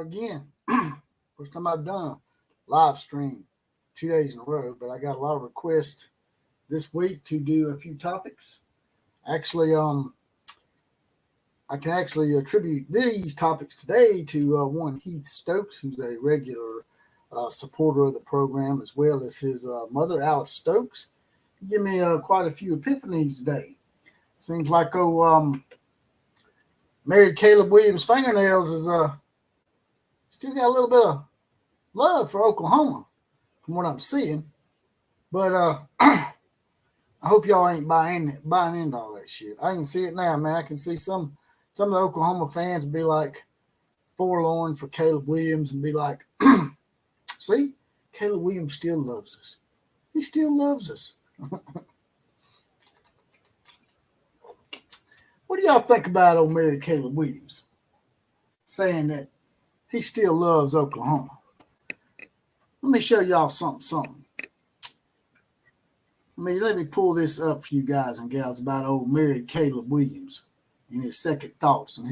again. First time I've done a live stream 2 days in a row, but I got a lot of requests this week to do a few topics. Actually, I can actually attribute these topics today to one Heath Stokes, who's a regular supporter of the program, as well as his mother, Alice Stokes. Give me quite a few epiphanies today. Seems like Mary Caleb Williams' fingernails is still got a little bit of love for Oklahoma, from what I'm seeing. But I hope y'all ain't buying into all that shit. I can see it now, man. I can see some of the Oklahoma fans be like forlorn for Caleb Williams and be like, see, Caleb Williams still loves us. He still loves us. What do y'all think about old Mary Caleb Williams saying that he still loves Oklahoma? Let me show y'all something. Let me pull this up for you guys and gals about old Mary Caleb Williams and his second thoughts and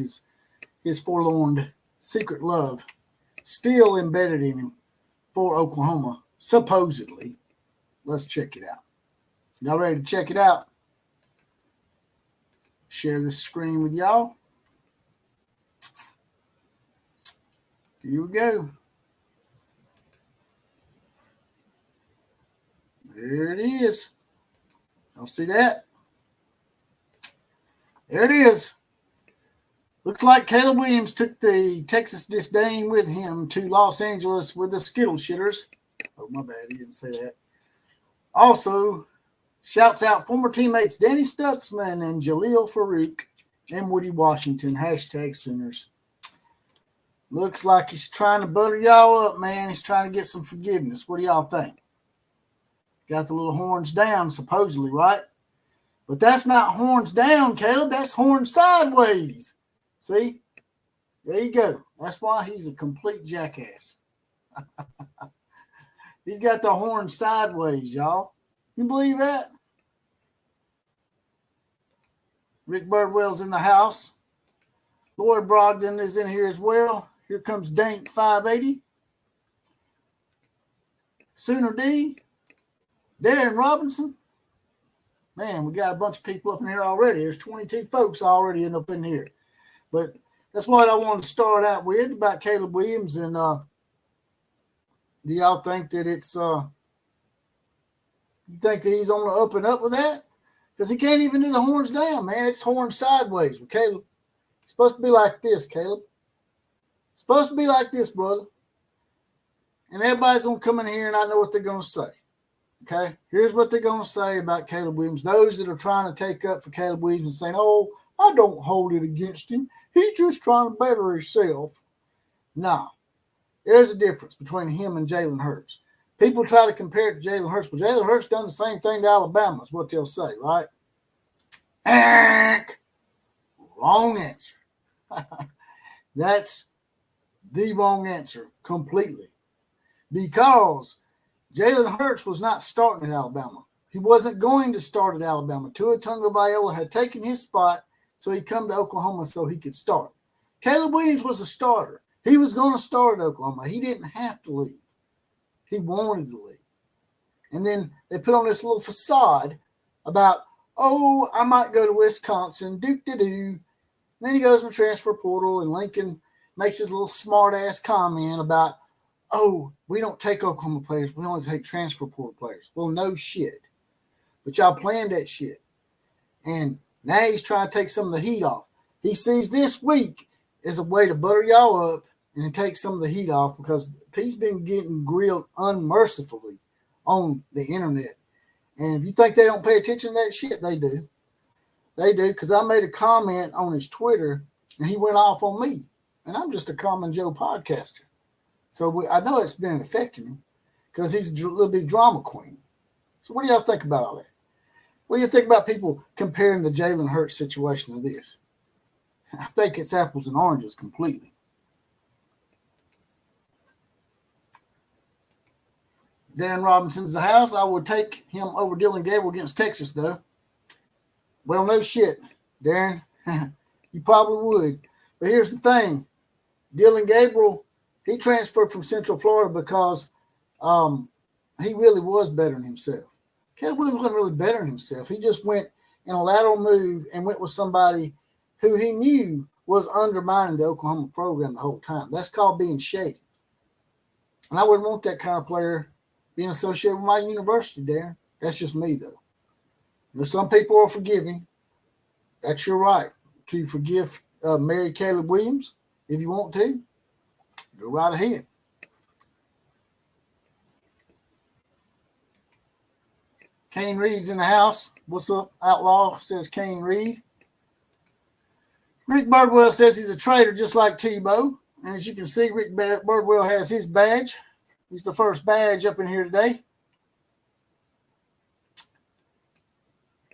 his forlorn secret love still embedded in him for Oklahoma, supposedly. Let's check it out. Y'all ready to check it out? Share this screen with y'all. Here we go. There it is. Y'all see that? There it is. Looks like Caleb Williams took the Texas disdain with him to Los Angeles with the Skittle Shitters. Oh, my bad. He didn't say that. Also, shouts out former teammates Danny Stutzman and Jaleel Farouk and Woody Washington. # Sooners. Looks like he's trying to butter y'all up, man. He's trying to get some forgiveness. What do y'all think? Got the little horns down, supposedly, right? But that's not horns down, Caleb. That's horns sideways. See? There you go. That's why he's a complete jackass. He's got the horns sideways, y'all. You believe that? Rick Birdwell's in the house. Lloyd Brogdon is in here as well. Here comes Dank 580. Sooner D. Darren Robinson. Man, we got a bunch of people up in here already. There's 22 folks already up in here. But that's what I wanted to start out with about Caleb Williams. And do y'all think that it's you think that he's on the up and up with that? Because he can't even do the horns down, man. It's horns sideways with Caleb. It's supposed to be like this, Caleb. It's supposed to be like this, brother. And everybody's going to come in here and I know what they're going to say. Okay? Here's what they're going to say about Caleb Williams. Those that are trying to take up for Caleb Williams and saying, oh, I don't hold it against him. He's just trying to better himself. No. There's a difference between him and Jalen Hurts. People try to compare it to Jalen Hurts, but Jalen Hurts done the same thing to Alabama is what they'll say, right? Wrong answer. That's the wrong answer completely. Because Jalen Hurts was not starting at Alabama. He wasn't going to start at Alabama. Tua Tagovailoa had taken his spot, so he come to Oklahoma so he could start. Caleb Williams was a starter. He was going to start at Oklahoma. He didn't have to leave. He wanted to leave. And then they put on this little facade about, oh, I might go to Wisconsin, do-do-do. Then he goes in the transfer portal, and Lincoln makes his little smart-ass comment about, oh, we don't take Oklahoma players. We only take transfer portal players. Well, no shit. But y'all planned that shit. And now he's trying to take some of the heat off. He sees this week as a way to butter y'all up and take some of the heat off because he's been getting grilled unmercifully on the internet. And if you think they don't pay attention to that shit, they do. They do, because I made a comment on his Twitter, and he went off on me. And I'm just a common Joe podcaster. So I know it's been affecting him because he's a little bit drama queen. So what do y'all think about all that? What do you think about people comparing the Jalen Hurts situation to this? I think it's apples and oranges completely. Dan Robinson's the house. I would take him over Dylan Gabriel against Texas, though. Well, no shit, Darren. You probably would. But here's the thing. Dylan Gabriel He transferred from Central Florida because he really was bettering himself. Caleb Williams wasn't really bettering himself. He just went in a lateral move and went with somebody who he knew was undermining the Oklahoma program the whole time. That's called being shady. And I wouldn't want that kind of player being associated with my university, Darren. That's just me, though. Some people are forgiving. That's your right to forgive Mary Caleb Williams if you want to. Go right ahead. Kane Reed's in the house. What's up, Outlaw? Says Kane Reed. Rick Birdwell says he's a traitor just like Tebow. And as you can see, Rick Birdwell has his badge. He's the first badge up in here today.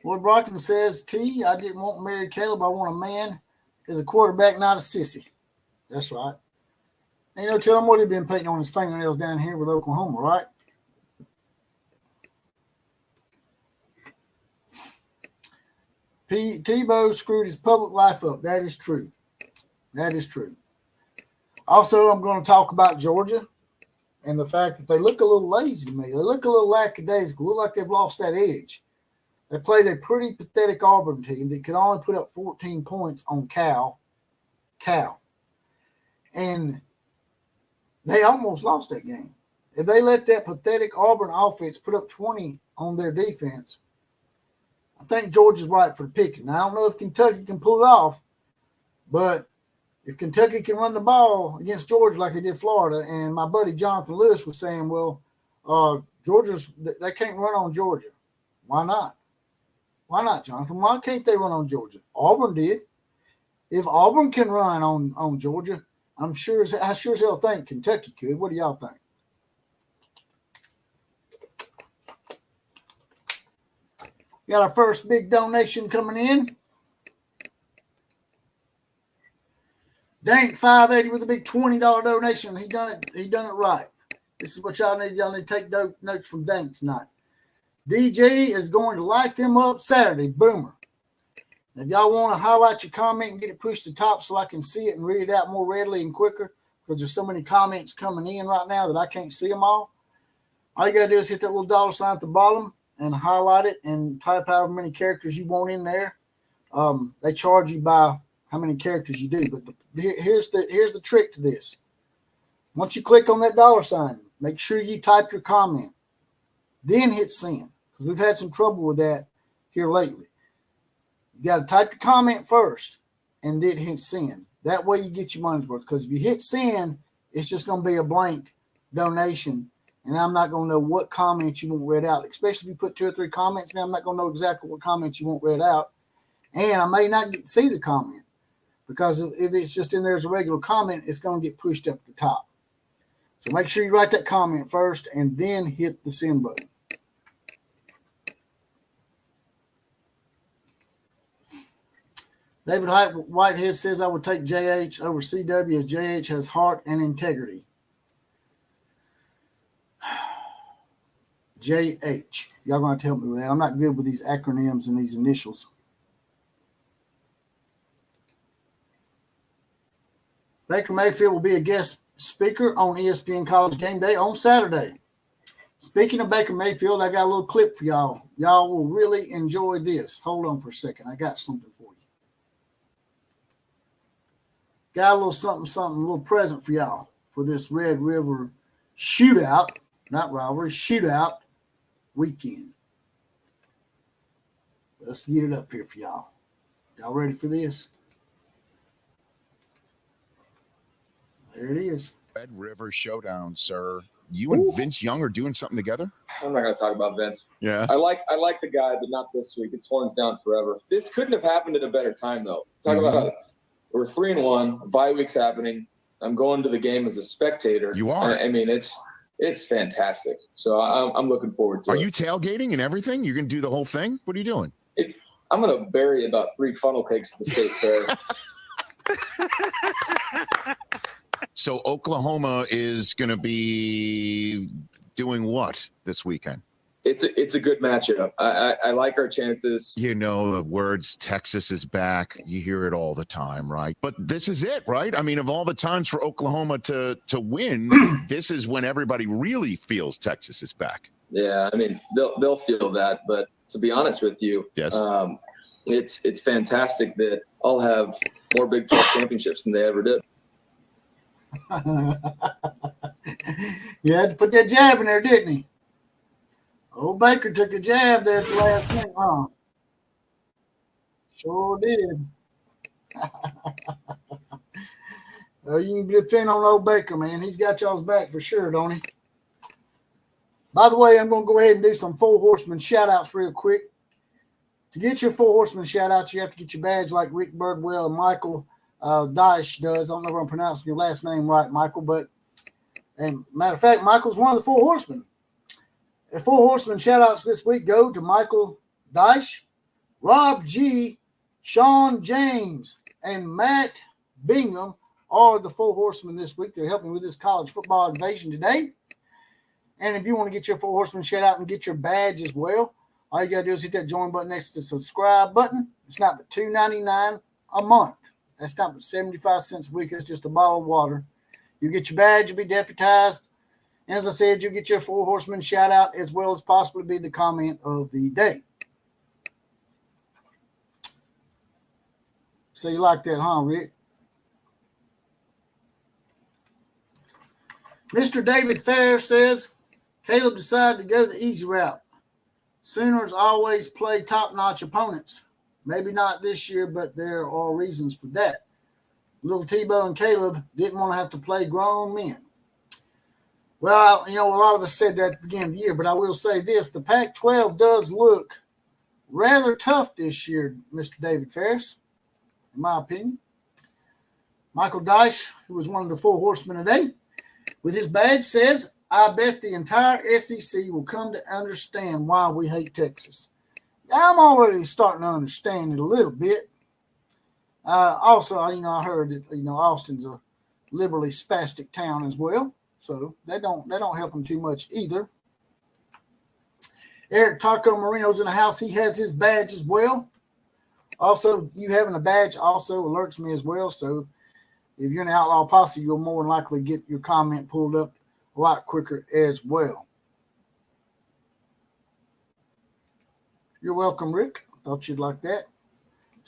Lloyd Brockton says, I didn't want Mary Caleb. I want a man as a quarterback, not a sissy. That's right. And tell him what he'd been painting on his fingernails down here with Oklahoma, right? Tebow screwed his public life up. That is true. That is true. Also, I'm going to talk about Georgia and the fact that they look a little lazy to me. They look a little lackadaisical. Look like they've lost that edge. They played a pretty pathetic Auburn team that could only put up 14 points on Cal. And they almost lost that game. If they let that pathetic Auburn offense put up 20 on their defense, I think Georgia's right for the picking. Now, I don't know if Kentucky can pull it off, but if Kentucky can run the ball against Georgia like they did Florida, and my buddy Jonathan Lewis was saying, well, they can't run on Georgia. Why not? Why not, Jonathan? Why can't they run on Georgia? Auburn did. If Auburn can run on Georgia, I sure as hell think Kentucky could. What do y'all think? Got our first big donation coming in. Dank 580 with a big $20 donation. He done it right. This is what y'all need. Y'all need to take notes from Dank tonight. DJ is going to light them up Saturday. Boomer. Now, if y'all want to highlight your comment and get it pushed to the top so I can see it and read it out more readily and quicker, because there's so many comments coming in right now that I can't see them all you got to do is hit that little dollar sign at the bottom and highlight it and type however many characters you want in there. They charge you by how many characters you do. But here's the trick to this. Once you click on that dollar sign, make sure you type your comment. Then hit send, because we've had some trouble with that here lately. You got to type your comment first and then hit send. That way you get your money's worth. Because if you hit send, it's just going to be a blank donation. And I'm not going to know what comments you want read out, especially if you put 2 or 3 comments. Now I'm not going to know exactly what comments you want read out. And I may not see the comment, because if it's just in there as a regular comment, it's going to get pushed up to the top. So make sure you write that comment first and then hit the send button. David Whitehead says, I would take JH over CW as JH has heart and integrity. JH. Y'all going to have to help me with that. I'm not good with these acronyms and these initials. Baker Mayfield will be a guest speaker on ESPN College Game Day on Saturday. Speaking of Baker Mayfield, I got a little clip for y'all. Y'all will really enjoy this. Hold on for a second. I got something for you. Got a little something, a little present for y'all for this Red River shootout, not rivalry, shootout weekend. Let's get it up here for y'all. Y'all ready for this? There it is. Red River Showdown, sir. You and Vince Young are doing something together? I'm not going to talk about Vince. Yeah. I like the guy, but not this week. It's horns down forever. This couldn't have happened at a better time, though. Talk about we're 3-1. A bye week's happening. I'm going to the game as a spectator. You are. I mean, it's fantastic. So I'm looking forward to it. Are you tailgating and everything? You're going to do the whole thing? What are you doing? I'm going to bury about 3 funnel cakes at the state fair. So Oklahoma is going to be doing what this weekend? it's a good matchup. I like our chances. You know, the words Texas is back, you hear it all the time, right? But this is it, right? I mean, of all the times for Oklahoma to win, this is when everybody really feels Texas is back. Yeah, I mean, they'll feel that. But to be honest with you, yes, it's fantastic that I'll have more Big 12 championships than they ever did. You had to put that jab in there, didn't he? Old Baker took a jab there at the last minute, huh? Sure did. You can depend on old Baker, man. He's got y'all's back for sure, don't he? By the way, I'm going to go ahead and do some Four Horsemen shout-outs real quick. To get your Four Horsemen shout-outs, you have to get your badge like Rick Birdwell and Michael Dyche does. I don't know if I'm pronouncing your last name right, Michael, but and matter of fact, Michael's one of the Four Horsemen. The Four Horsemen shout-outs this week go to Michael Dyche, Rob G., Sean James, and Matt Bingham are the Four Horsemen this week. They're helping with this college football invasion today. And if you want to get your Four Horsemen shout-out and get your badge as well, all you got to do is hit that join button next to the subscribe button. It's not but $2.99 a month. That's not but 75 cents a week. It's just a bottle of water. You get your badge, you'll be deputized. And as I said, you get your Four Horsemen shout out as well as possibly be the comment of the day. So you like that, huh, Rick? Mr. David Fair says, Caleb decided to go the easy route. Sooners always play top-notch opponents. Maybe not this year, but there are reasons for that. Little Tebow and Caleb didn't want to have to play grown men. Well, you know, a lot of us said that at the beginning of the year, but I will say this. The Pac-12 does look rather tough this year, Mr. David Ferris, in my opinion. Michael Dyche, who was one of the Four Horsemen today, with his badge says, I bet the entire SEC will come to understand why we hate Texas. I'm already starting to understand it a little bit. Also, you know, I heard that, you know, Austin's a liberally spastic town as well. So they don't help him too much either. Eric Taco Marino's in the house. He has his badge as well. Also, you having a badge also alerts me as well. So if you're an Outlaw Posse, you'll more than likely get your comment pulled up a lot quicker as well. You're welcome, Rick. Thought you'd like that.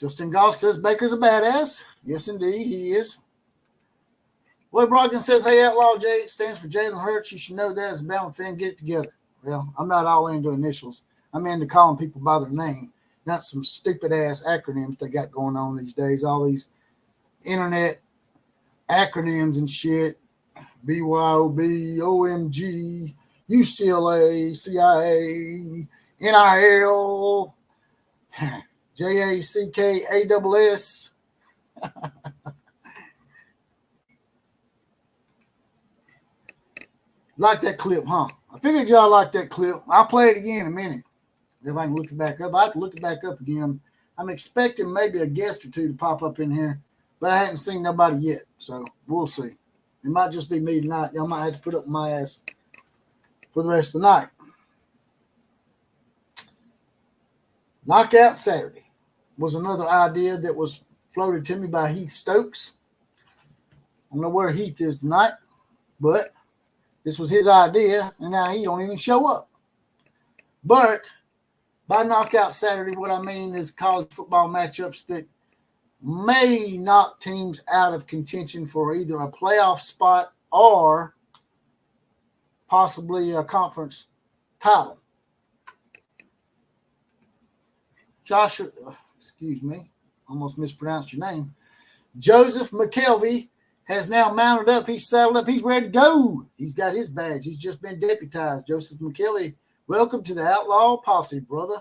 Justin Goff says Baker's a badass. Yes, indeed, he is. Lloyd Brogdon says, hey, Outlaw J stands for Jalen Hurts. You should know that as a Bama fan. Get it together. Well, I'm not all into initials. I'm into calling people by their name, not some stupid-ass acronyms they got going on these days. All these internet acronyms and shit. BYOB, OMG, UCLA, CIA, NIL, JACKASS. Like that clip, huh? I figured y'all like that clip. I'll play it again in a minute. If I can look it back up. I have to look it back up again. I'm expecting maybe a guest or two to pop up in here, but I hadn't seen nobody yet, so we'll see. It might just be me tonight. Y'all might have to put up my ass for the rest of the night. Knockout Saturday was another idea that was floated to me by Heath Stokes. I don't know where Heath is tonight, but this was his idea, and now he don't even show up. But by Knockout Saturday, what I mean is college football matchups that may knock teams out of contention for either a playoff spot or possibly a conference title. Joshua, excuse me, almost mispronounced your name. Joseph McKelvey has now mounted up. He's saddled up. He's ready to go. He's got his badge. He's just been deputized. Joseph McKelvey, welcome to the Outlaw Posse, brother.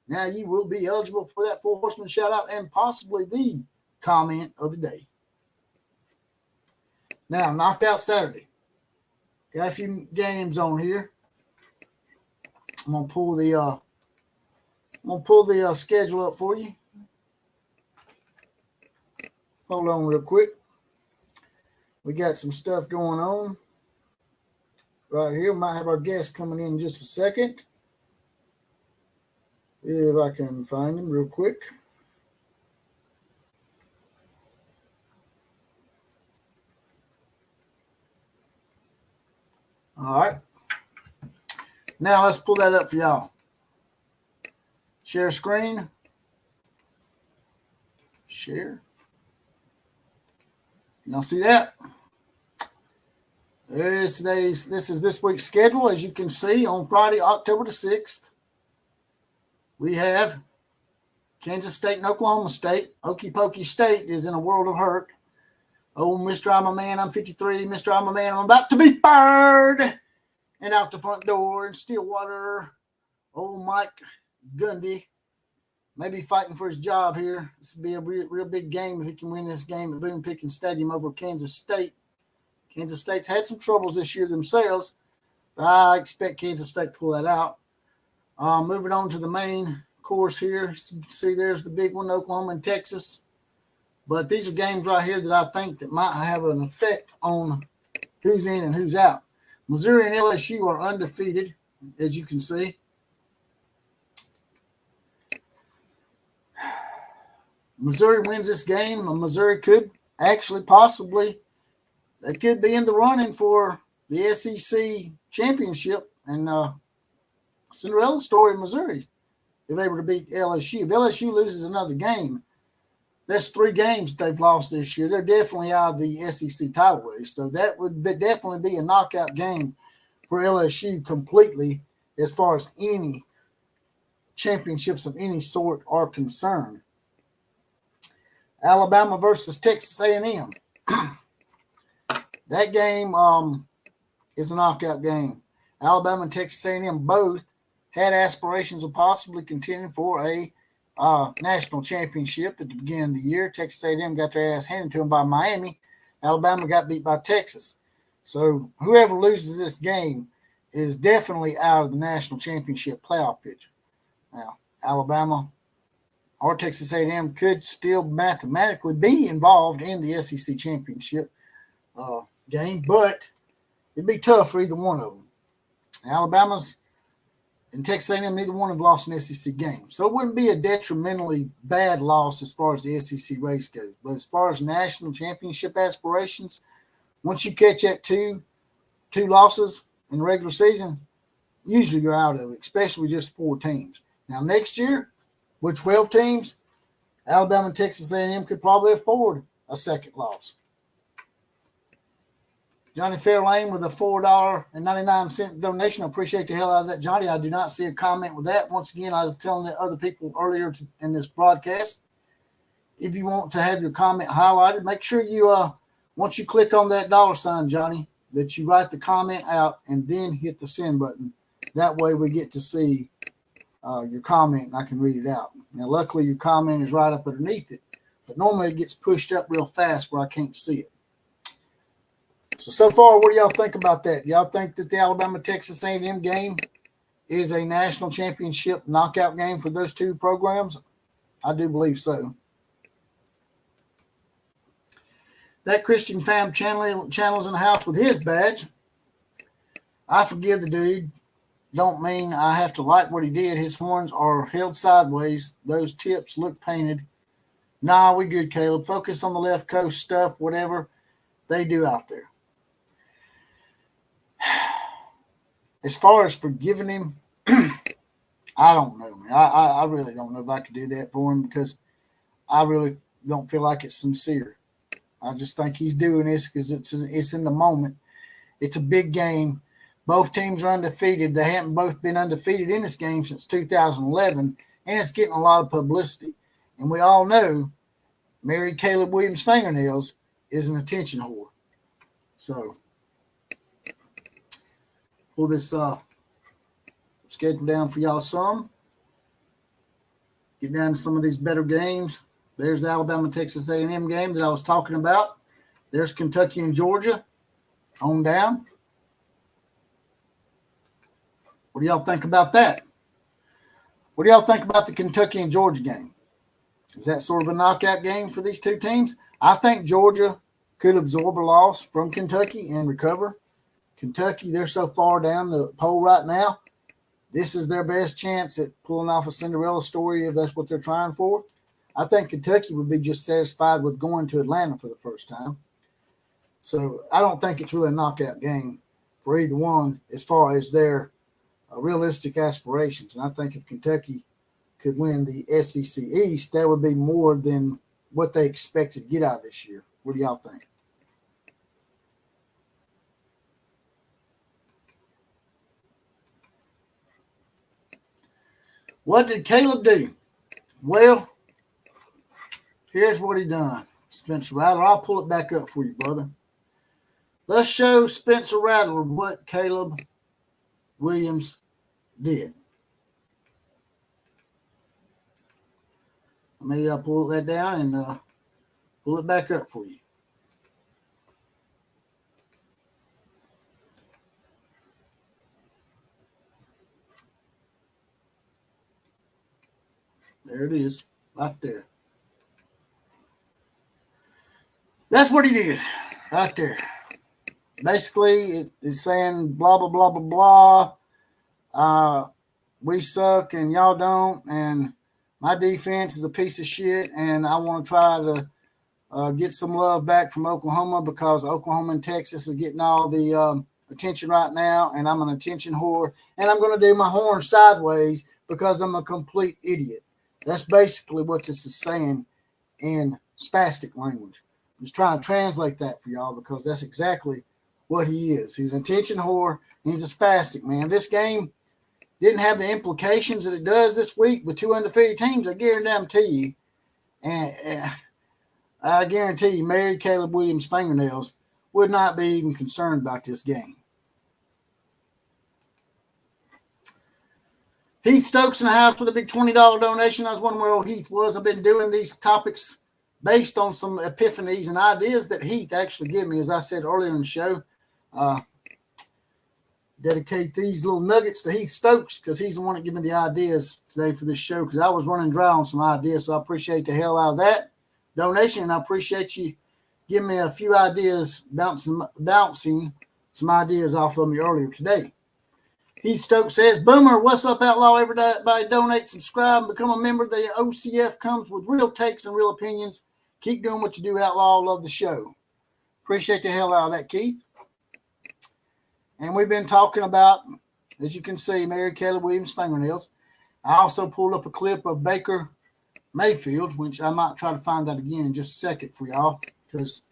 Now you will be eligible for that Four Horseman shout-out and possibly the comment of the day. Now, Knockout Saturday. Got a few games on here. I'm gonna pull the schedule up for you. Hold on real quick. We got some stuff going on right here. We might have our guest coming in just a second. If I can find them real quick. All right. Now let's pull that up for y'all. Share screen. Share. Y'all see that? There is this is this week's schedule. As you can see, on Friday, October the 6th, we have Kansas State and Oklahoma State. Okie Pokey State is in a world of hurt. Oh, Mr. I'm a man, I'm 53. Mr. I'm a man, I'm about to be fired. And out the front door in Stillwater, old Mike Gundy maybe fighting for his job here. This would be a real big game if he can win this game at Boone Pickens Stadium over Kansas State. Kansas State's had some troubles this year themselves, but I expect Kansas State to pull that out. Moving on to the main course here. You can see there's the big one, Oklahoma and Texas. But these are games right here that I think that might have an effect on who's in and who's out. Missouri and LSU are undefeated, as you can see. Missouri wins this game. Missouri could actually possibly, they could be in the running for the SEC championship. And Cinderella story in Missouri, if they were to beat LSU. If LSU loses another game, that's 3 games they've lost this year. They're definitely out of the SEC title race. So that would definitely be a knockout game for LSU completely as far as any championships of any sort are concerned. Alabama versus Texas A&M. That game is a knockout game. Alabama and Texas A&M both had aspirations of possibly contending for a national championship at the beginning of the year. Texas A&M got their ass handed to them by Miami. Alabama got beat by Texas. So whoever loses this game is definitely out of the national championship playoff picture. Now, Alabama or Texas A&M could still mathematically be involved in the SEC championship game, but it'd be tough for either one of them. Alabama's and Texas A&M, neither one have lost an SEC game. So it wouldn't be a detrimentally bad loss as far as the SEC race goes. But as far as national championship aspirations, once you catch that two losses in the regular season, usually you're out of it, especially with just 4 teams. Now next year, with 12 teams, Alabama and Texas A&M could probably afford a second loss. Johnny Fairlane with a $4.99 donation. I appreciate the hell out of that, Johnny. I do not see a comment with that. Once again, I was telling the other people earlier in this broadcast, if you want to have your comment highlighted, make sure you, once you click on that $, Johnny, that you write the comment out and then hit the send button. That way we get to see your comment and I can read it out. Now, luckily, your comment is right up underneath it, but normally it gets pushed up real fast where I can't see it. So far, what do y'all think about that? Y'all think that the Alabama-Texas A&M game is a national championship knockout game for those 2 programs? I do believe so. That Christian Fam channel's in the house with his badge. I forgive the dude. Don't mean I have to like what he did. His horns are held sideways. Those tips look painted. Nah, we good, Caleb. Focus on the left coast stuff, whatever they do out there. As far as forgiving him, I don't know, man. I really don't know if I could do that for him because I really don't feel like it's sincere. I just think he's doing this because it's in the moment. It's a big game. Both teams are undefeated. They haven't both been undefeated in this game since 2011, and it's getting a lot of publicity. And we all know Mary Caleb Williams' fingernails is an attention whore. So pull this schedule down for y'all some. Get down to some of these better games. There's the Alabama-Texas A&M game that I was talking about. There's Kentucky and Georgia on down. What do y'all think about that? What do y'all think about the Kentucky and Georgia game? Is that sort of a knockout game for these 2 teams? I think Georgia could absorb a loss from Kentucky and recover. Kentucky, they're so far down the poll right now. this is their best chance at pulling off a Cinderella story if that's what they're trying for. I think Kentucky would be just satisfied with going to Atlanta for the first time. So I don't think it's really a knockout game for either one as far as their realistic aspirations. And I think if Kentucky could win the SEC East, that would be more than what they expected to get out of this year. What do y'all think? What did Caleb do? Well, here's what he done. Spencer Rattler, I'll pull it back up for you, brother. Let's show Spencer Rattler what Caleb Williams did. Let me pull that down and pull it back up for you. There it is, right there. That's what he did, right there. Basically, it is saying blah, blah, blah, blah, blah. We suck and y'all don't, and my defense is a piece of shit, and I want to try to get some love back from Oklahoma because Oklahoma and Texas is getting all the attention right now, and I'm an attention whore, and I'm going to do my horn sideways because I'm a complete idiot. That's basically what this is saying in spastic language. I'm just trying to translate that for y'all because that's exactly what he is. He's an attention whore, and he's a spastic, man. This game didn't have the implications that it does this week with two undefeated teams, I guarantee you. And I guarantee you, married Caleb Williams' fingernails would not be even concerned about this game. Heath Stokes in the house with a big $20 donation. I was wondering where old Heath was. I've been doing these topics based on some epiphanies and ideas that Heath actually gave me, as I said earlier in the show. Dedicate these little nuggets to Heath Stokes because he's the one that gave me the ideas today for this show because I was running dry on some ideas, so I appreciate the hell out of that donation, and I appreciate you giving me a few ideas, bouncing some ideas off of me earlier today. Heath Stokes says, Boomer, what's up, Outlaw? Everybody donate, subscribe, and become a member. The OCF comes with real takes and real opinions. Keep doing what you do, Outlaw. Love the show. Appreciate the hell out of that, Keith. And we've been talking about, as you can see, Mary Caleb Williams' fingernails. I also pulled up a clip of Baker Mayfield, which I might try to find that again in just a second for y'all, because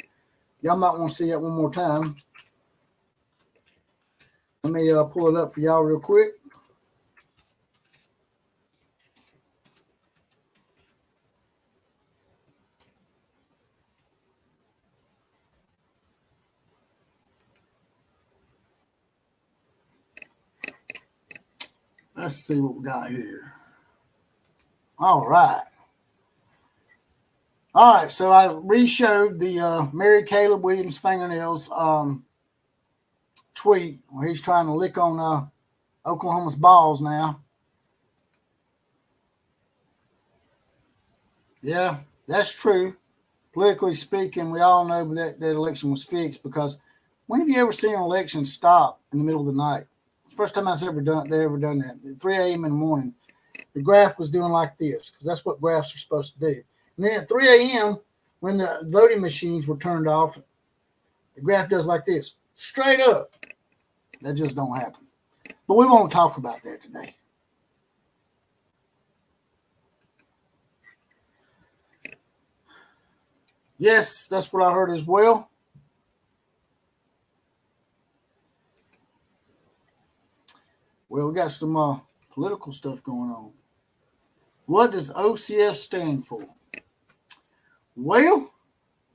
y'all might want to see that one more time. Let me pull it up for y'all real quick. Let's see what we got here. All right. All right, so I re-showed the Mary Caleb Williams fingernails tweet where he's trying to lick on Oklahoma's balls now. Yeah, that's true. Politically speaking, we all know that election was fixed because when have you ever seen an election stop in the middle of the night? First time I've ever done that. At 3 a.m. in the morning, the graph was doing like this because that's what graphs are supposed to do. And then at 3 a.m., when the voting machines were turned off, the graph does like this, straight up. That just don't happen. But we won't talk about that today. Yes, that's what I heard as well. Well, we got some political stuff going on. What does OCF stand for? Well,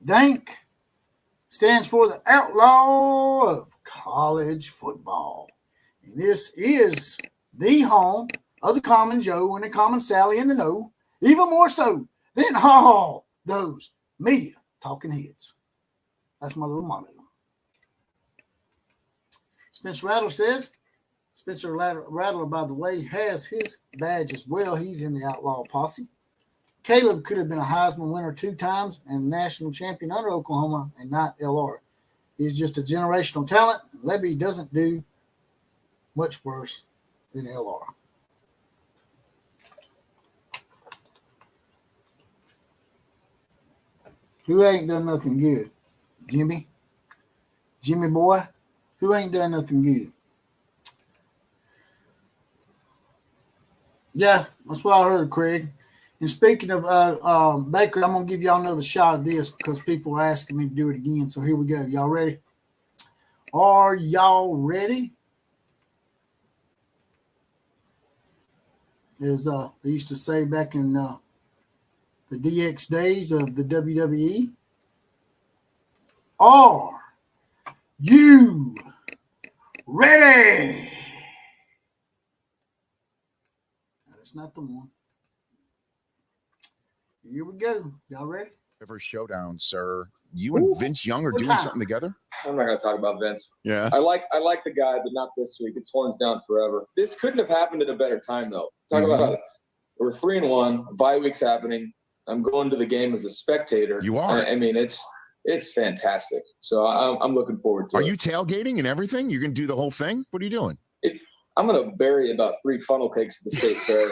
DANK stands for the Outlaw of College Football. And this is the home of the Common Joe and the Common Sally in the know, even more so than all those media talking heads. That's my little motto. Spencer Rattler says, Spencer Rattler, by the way, has his badge as well. He's in the Outlaw Posse. Caleb could have been a Heisman winner 2 times and national champion under Oklahoma and not LR. He's just a generational talent. Lebby doesn't do much worse than LR. Who ain't done nothing good? Jimmy boy, who ain't done nothing good? Yeah, that's what I heard, Craig. And speaking of Baker, I'm going to give y'all another shot of this because people are asking me to do it again. So here we go. Y'all ready? Are y'all ready? As they used to say back in the DX days of the WWE. Are you ready? That's not the one. Here we go. Y'all ready? Rivalry showdown, sir. You and Vince Young are doing something together? I'm not going to talk about Vince. Yeah. I like the guy, but not this week. It's horns down forever. This couldn't have happened at a better time, though. Talk about it. We're 3-1. Bye week's happening. I'm going to the game as a spectator. You are. I mean, it's fantastic. So I'm looking forward to it. Are you tailgating and everything? You're going to do the whole thing? What are you doing? I'm going to bury about 3 funnel cakes at the state fair.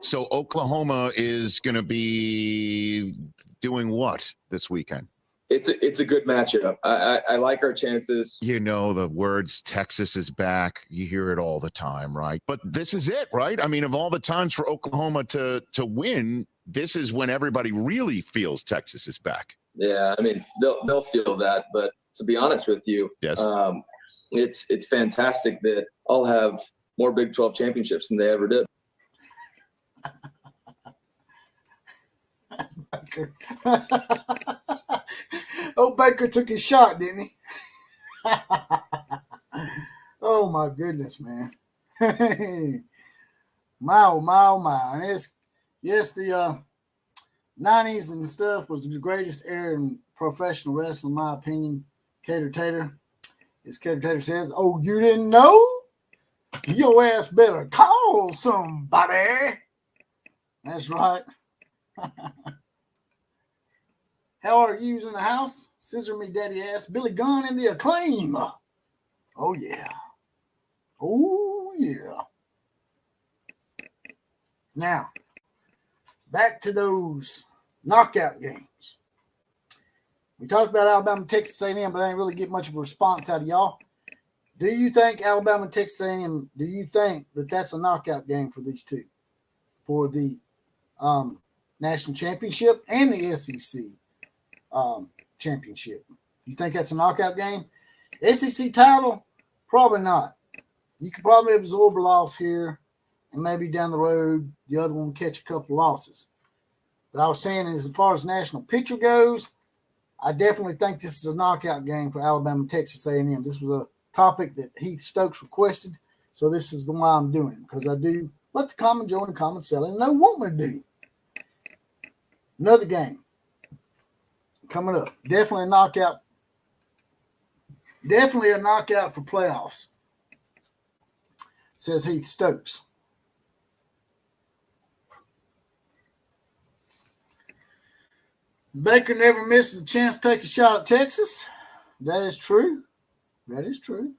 So Oklahoma is going to be doing what this weekend? It's a good matchup. I like our chances. You know the words Texas is back. You hear it all the time, right? But this is it, right? I mean, of all the times for Oklahoma to win, this is when everybody really feels Texas is back. Yeah, I mean they'll feel that, but to be honest with you, yes, it's fantastic that I'll have more Big 12 championships than they ever did. Oh, Baker took his shot, didn't he? Oh my goodness, man. My. And the 90s and stuff was the greatest era in professional wrestling, in my opinion. Cater Tater. As Cater Tater says, oh, you didn't know? Your ass better call somebody. That's right. How are you in the house? Scissor me, daddy ass. Billy Gunn and the Acclaim. Oh, yeah. Oh, yeah. Now, back to those knockout games. We talked about Alabama, Texas A&M, but I didn't really get much of a response out of y'all. Do you think Alabama, Texas A&M, do you think that that's a knockout game for these two? For the national championship and the SEC championship. You think that's a knockout game? SEC title? Probably not. You could probably absorb a loss here and maybe down the road the other one catch a couple losses. But I was saying as far as national picture goes, I definitely think this is a knockout game for Alabama, Texas A&M. This was a topic that Heath Stokes requested, so this is the why I'm doing it, because I do let the common join and common selling, and they want me to do. Another game coming up. Definitely a knockout. Definitely a knockout for playoffs, says Heath Stokes. Baker never misses a chance to take a shot at Texas. That is true. That is true.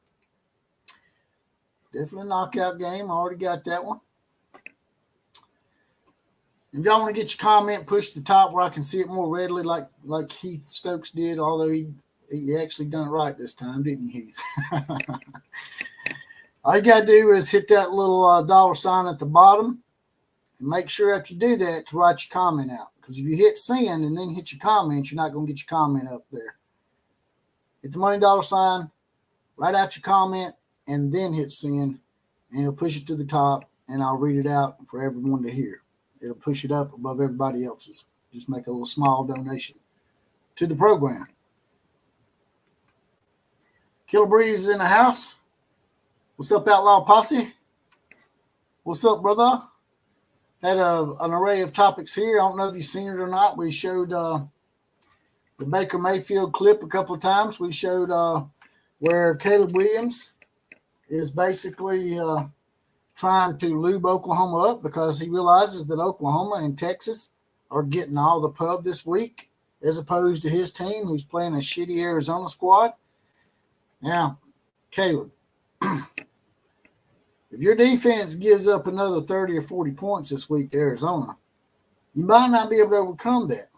Definitely a knockout game. I already got that one. If y'all want to get your comment pushed to the top where I can see it more readily like Heath Stokes did, although he actually done it right this time, didn't you, Heath? All you got to do is hit that little dollar sign at the bottom and make sure after you do that to write your comment out. Because if you hit send and then hit your comment, you're not going to get your comment up there. Hit the money dollar sign, write out your comment, and then hit send, and it'll push it to the top, and I'll read it out for everyone to hear. It'll push it up above everybody else's. Just make a little small donation to the program. Killer Breeze is in the house. What's up, Outlaw Posse? What's up, brother? Had an array of topics here. I don't know if you've seen it or not. We showed the Baker Mayfield clip a couple of times. We showed where Caleb Williams is basically trying to lube Oklahoma up because he realizes that Oklahoma and Texas are getting all the pub this week as opposed to his team who's playing a shitty Arizona squad. Now, Caleb, if your defense gives up another 30 or 40 points this week to Arizona, you might not be able to overcome that.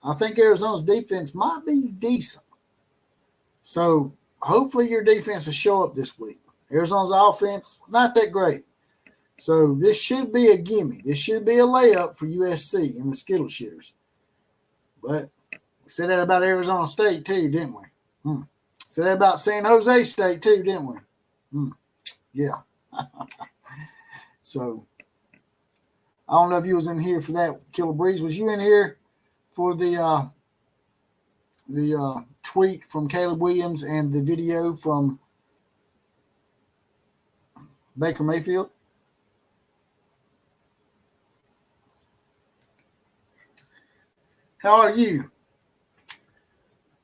I think Arizona's defense might be decent. So hopefully your defense will show up this week. Arizona's offense, not that great. So this should be a gimme. This should be a layup for USC and the Skittle Shitters. But we said that about Arizona State too, didn't we? Said that about San Jose State too, didn't we? Yeah. So I don't know if you was in here for that, Killer Breeze. Was you in here for the tweet from Caleb Williams and the video from Baker Mayfield? How are you?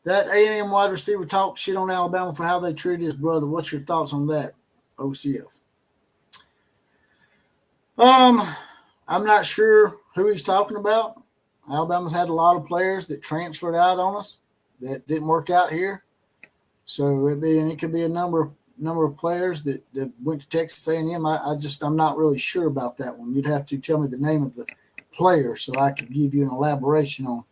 That A&M wide receiver talked shit on Alabama for how they treated his brother. What's your thoughts on that, OCF? I'm not sure who he's talking about. Alabama's had a lot of players that transferred out on us that didn't work out here. So it could be a number of players that went to Texas A&M. I'm not really sure about that one. You'd have to tell me the name of the player so I could give you an elaboration on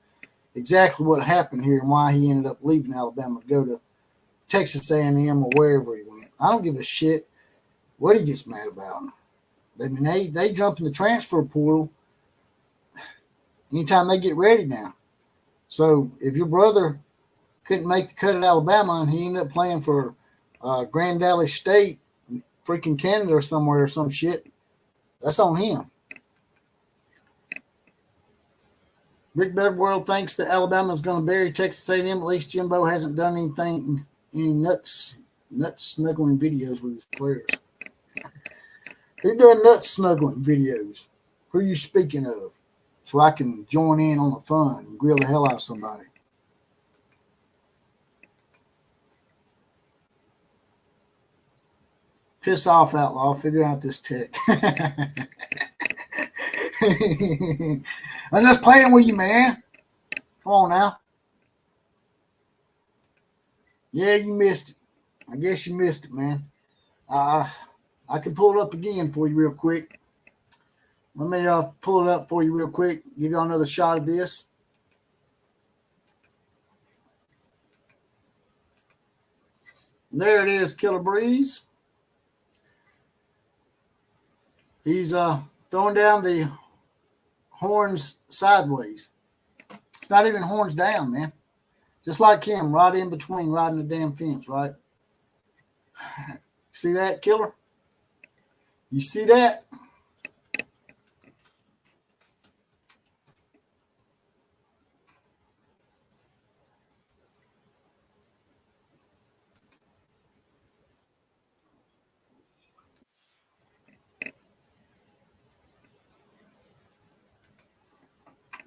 exactly what happened here and why he ended up leaving Alabama to go to Texas A&M or wherever he went. I don't give a shit what he gets mad about. I mean, they jump in the transfer portal anytime they get ready now. So if your brother couldn't make the cut at Alabama and he ended up playing for Grand Valley State, freaking Canada or somewhere or some shit, that's on him. Rick Bedworld thinks that Alabama is going to bury Texas A&M. At least Jimbo hasn't done any nut snuggling videos with his players. Who's doing nut snuggling videos? Who are you speaking of? So I can join in on the fun and grill the hell out of somebody. Piss off, outlaw. Figure out this tech. I'm just playing with you, man. Come on now. Yeah, you missed it. I guess you missed it, man. I can pull it up again for you real quick. Let me pull it up for you real quick. Give you another shot of this. There it is, Killer Breeze. He's throwing down the horns sideways. It's not even horns down, man. Just like him, right in between, riding the damn fence, right? See that, Killer? You see that?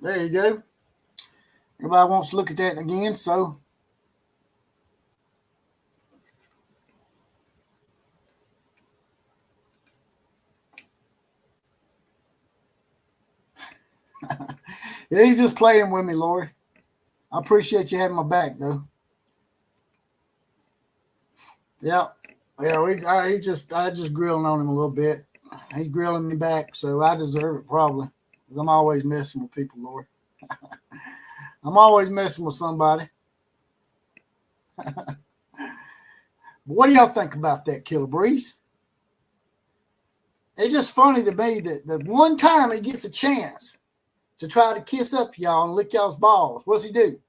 There you go. Everybody wants to look at that again, so yeah, he's just playing with me, Lori. I appreciate you having my back, though. Yeah, I just grilling on him a little bit. He's grilling me back, so I deserve it probably. Because I'm always messing with people, Lord. I'm always messing with somebody. What do y'all think about that, Killer Breeze? It's just funny to me that the one time he gets a chance to try to kiss up y'all and lick y'all's balls, what's he do?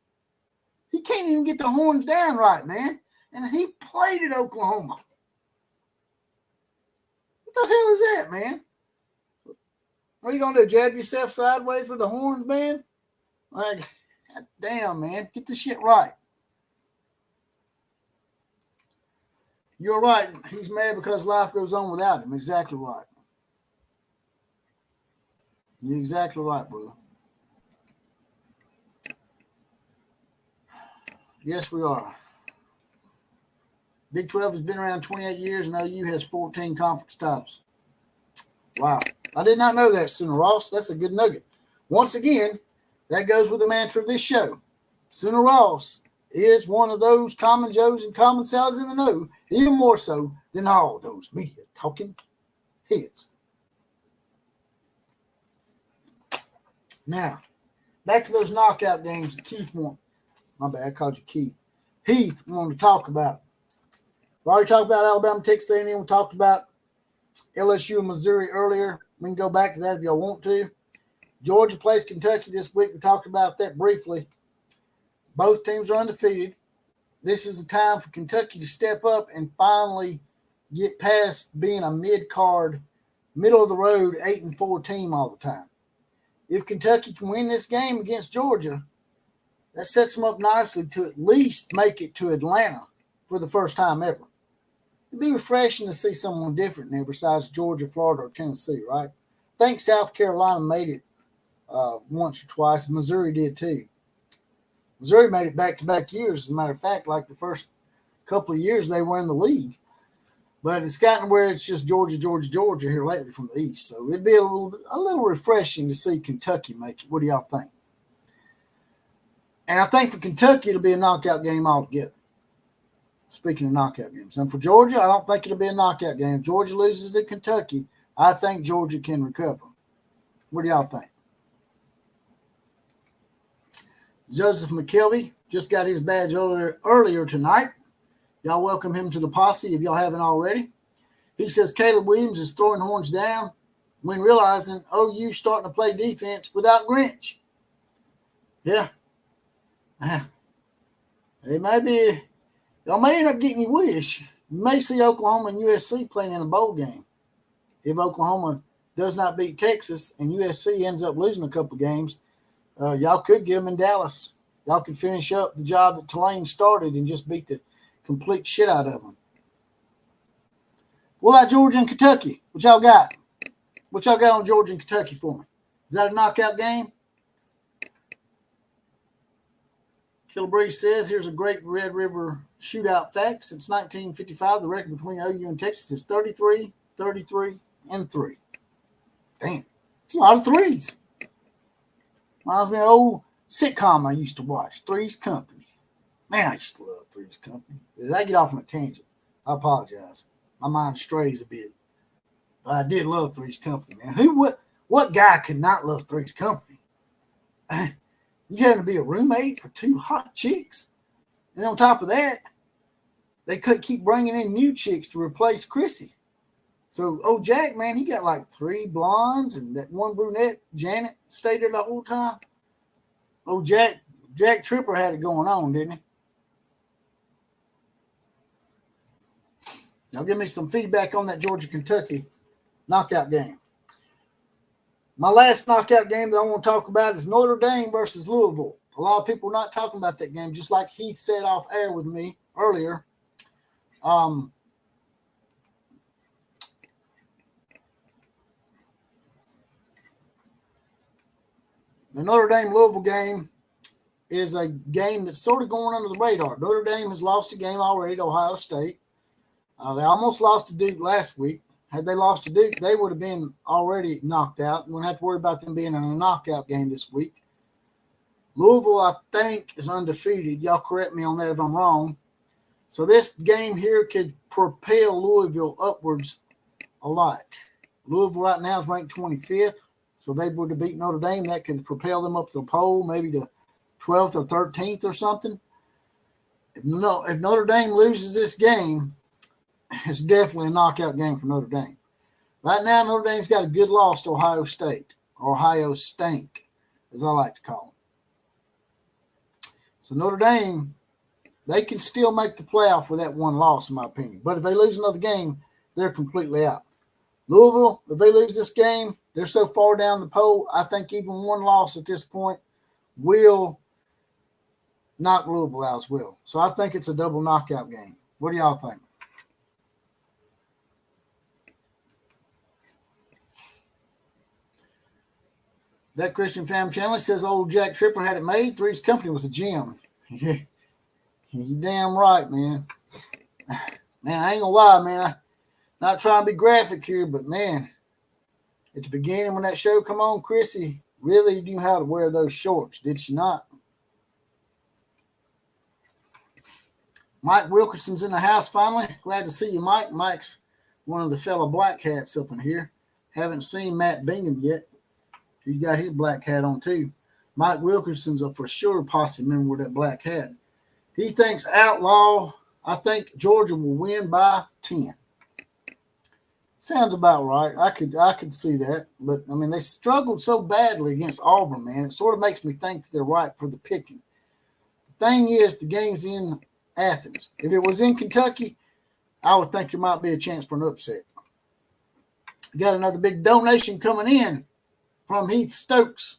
He can't even get the horns down right, man. And he played at Oklahoma. What the hell is that, man? What are you going to do, jab yourself sideways with the horns, man? Like, damn, man. Get the shit right. You're right. He's mad because life goes on without him. Exactly right. You're exactly right, brother. Yes, we are. Big 12 has been around 28 years, and OU has 14 conference titles. Wow. I did not know that, Sooner Ross. That's a good nugget. Once again, that goes with the mantra of this show. Sooner Ross is one of those common Joes and common Sallies in the know, even more so than all those media talking heads. Now, back to those knockout games that Keith wanted. My bad, I called you Keith. Heath wanted to talk about. We already talked about Alabama, Texas A&M. We talked about LSU and Missouri earlier. We can go back to that if y'all want to. Georgia plays Kentucky this week. We talked about that briefly. Both teams are undefeated. This is the time for Kentucky to step up and finally get past being a mid-card, middle-of-the-road 8-4 team all the time. If Kentucky can win this game against Georgia, that sets them up nicely to at least make it to Atlanta for the first time ever. It'd be refreshing to see someone different there besides Georgia, Florida, or Tennessee, right? I think South Carolina made it once or twice. Missouri did too. Missouri made it back-to-back years, as a matter of fact, like the first couple of years they were in the league. But it's gotten where it's just Georgia here lately from the East. So it'd be a little refreshing to see Kentucky make it. What do y'all think? And I think for Kentucky, it'll be a knockout game altogether. Speaking of knockout games. And for Georgia, I don't think it'll be a knockout game. If Georgia loses to Kentucky, I think Georgia can recover. What do y'all think? Joseph McKelvey just got his badge earlier tonight. Y'all welcome him to the posse if y'all haven't already. He says Caleb Williams is throwing horns down when realizing OU starting to play defense without Grinch. Yeah. It may be, y'all may end up getting your wish. You may see Oklahoma and USC playing in a bowl game. If Oklahoma does not beat Texas and USC ends up losing a couple games, y'all could get them in Dallas. Y'all could finish up the job that Tulane started and just beat the complete shit out of them. What about Georgia and Kentucky? What y'all got? What y'all got on Georgia and Kentucky for me? Is that a knockout game? Killer Breeze says, here's a great Red River shootout fact. Since 1955, the record between OU and Texas is 33, 33, and 3. Damn. It's a lot of threes. Reminds me of an old sitcom I used to watch, Three's Company. Man, I used to love Three's Company. As I get off on a tangent, I apologize. My mind strays a bit. But I did love Three's Company, man. What guy could not love Three's Company? You having to be a roommate for two hot chicks. And on top of that, they could keep bringing in new chicks to replace Chrissy. So, old Jack, man, he got like 3 blondes and that one brunette, Janet, stayed there the whole time. Old Jack Tripper had it going on, didn't he? Now, give me some feedback on that Georgia-Kentucky knockout game. My last knockout game that I want to talk about is Notre Dame versus Louisville. A lot of people are not talking about that game, just like Heath said off air with me earlier. The Notre Dame-Louisville game is a game that's sort of going under the radar. Notre Dame has lost a game already to Ohio State. They almost lost to Duke last week. Had they lost to Duke, they would have been already knocked out. We wouldn't have to worry about them being in a knockout game this week. Louisville, I think, is undefeated. Y'all correct me on that if I'm wrong. So this game here could propel Louisville upwards a lot. Louisville right now is ranked 25th. So they were to beat Notre Dame. That could propel them up the poll, maybe to 12th or 13th or something. If Notre Dame loses this game, it's definitely a knockout game for Notre Dame. Right now, Notre Dame's got a good loss to Ohio State, or Ohio Stank, as I like to call them. So Notre Dame, they can still make the playoff with that one loss, in my opinion. But if they lose another game, they're completely out. Louisville, if they lose this game, they're so far down the poll, I think even one loss at this point will knock Louisville out as well. So I think it's a double knockout game. What do y'all think? That Christian Fam Channel says old Jack Tripper had it made. Three's Company was a gym. You damn right, man. Man, I ain't gonna lie, man. I'm not trying to be graphic here, but man, at the beginning when that show come on, Chrissy really knew how to wear those shorts, did she not? Mike Wilkerson's in the house finally. Glad to see you, Mike. Mike's one of the fellow black hats up in here. Haven't seen Matt Bingham yet. He's got his black hat on too. Mike Wilkerson's a for sure posse member with that black hat. He thinks Outlaw. I think Georgia will win by 10. Sounds about right. I could see that. But, I mean, they struggled so badly against Auburn, man. It sort of makes me think that they're ripe for the picking. The thing is, the game's in Athens. If it was in Kentucky, I would think there might be a chance for an upset. Got another big donation coming in from Heath Stokes,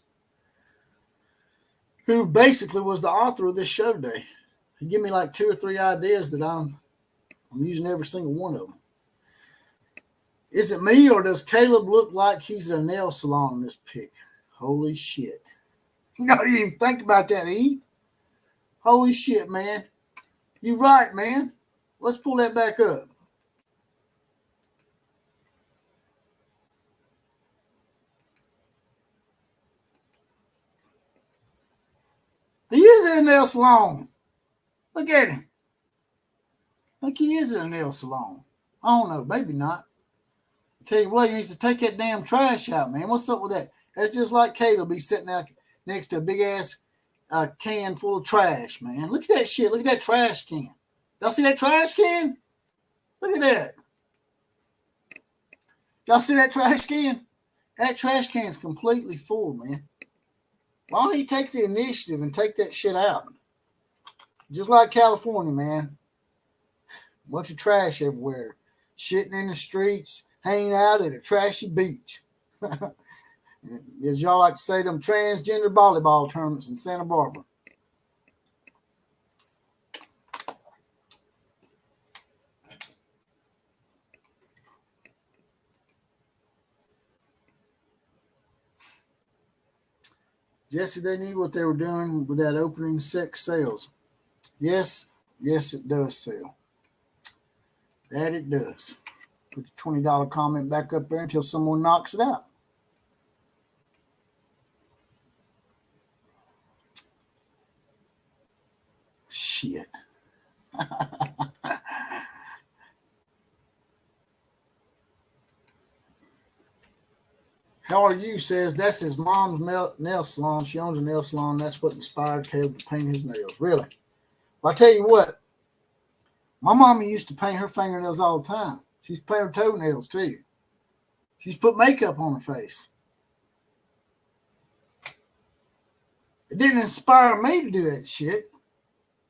who basically was the author of this show today. He gave me like 2 or 3 ideas that I'm using every single one of them. Is it me or does Caleb look like he's at a nail salon in this pic? Holy shit. You know, you even think about that, Heath. Holy shit, man. You're right, man. Let's pull that back up. He is at a nail salon. Look at him. I think he is at a nail salon. I don't know. Maybe not. I tell you what, he needs to take that damn trash out, man. What's up with that? That's just like Caleb be sitting out next to a big-ass can full of trash, man. Look at that shit. Look at that trash can. Y'all see that trash can? Look at that. Y'all see that trash can? That trash can is completely full, man. Why don't you take the initiative and take that shit out? Just like California, man. Bunch of trash everywhere. Shitting in the streets, hanging out at a trashy beach. As y'all like to say, them transgender volleyball tournaments in Santa Barbara. Jesse, they knew what they were doing with that opening sex sales. Yes, it does sell. That it does. Put the $20 comment back up there until someone knocks it out. Shit. How are you? Says that's his mom's nail salon. She owns a nail salon. That's what inspired Caleb to paint his nails. Really? Well, I tell you what. My mama used to paint her fingernails all the time. She's paint her toenails too. She's put makeup on her face. It didn't inspire me to do that shit.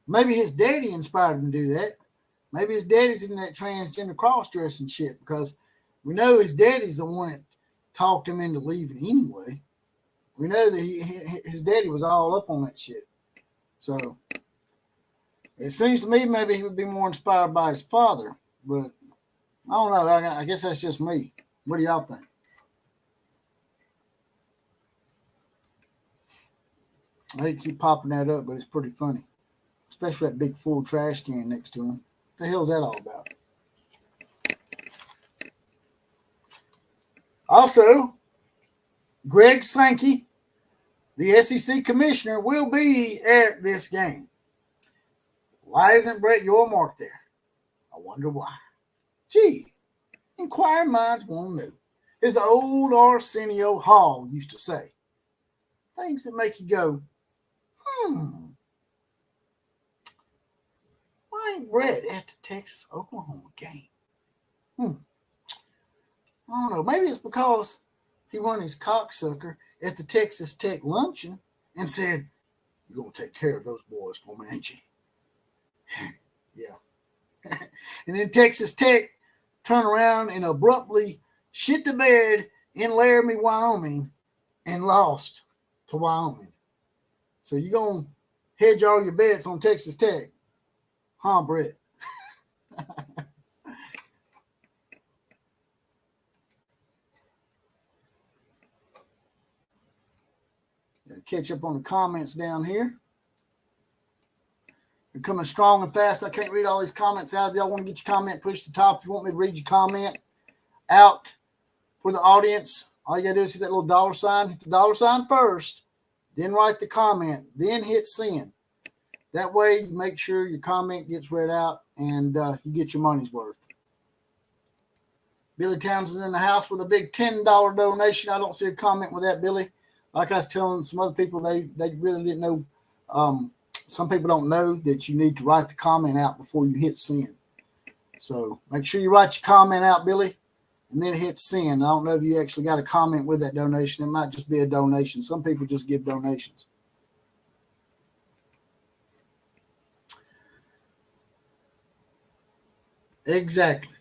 Maybe his daddy inspired him to do that. Maybe his daddy's in that transgender cross-dressing shit because we know his daddy's the one that talked him into leaving anyway. We know that his daddy was all up on that shit. So it seems to me maybe he would be more inspired by his father, but I don't know. I guess that's just me. What do y'all think? I hate to keep popping that up, but it's pretty funny. Especially that big full trash can next to him. What the hell's that all about? Also, Greg Sankey, the SEC commissioner, will be at this game. Why isn't Brett Yormark there? I wonder why. Gee, inquiring minds want to know. As the old Arsenio Hall used to say, things that make you go, why ain't Brett at the Texas-Oklahoma game? I don't know. Maybe it's because he won his cocksucker at the Texas Tech luncheon and said, you're going to take care of those boys for me, ain't you? Yeah. And then Texas Tech turned around and abruptly shit the bed in Laramie, Wyoming, and lost to Wyoming. So you're going to hedge all your bets on Texas Tech. Huh, Brett? Catch up on the comments down here. They're coming strong and fast. I can't read all these comments out. If y'all want to get your comment pushed to the top, if you want me to read your comment out for the audience, all you got to do is hit that little $sign. Hit the $sign first, then write the comment, then hit send. That way, you make sure your comment gets read out and you get your money's worth. Billy Townsend's in the house with a big $10 donation. I don't see a comment with that, Billy. Like I was telling some other people, they really didn't know. Some people don't know that you need to write the comment out before you hit send. So make sure you write your comment out, Billy, and then hit send. I don't know if you actually got a comment with that donation. It might just be a donation. Some people just give donations. Exactly.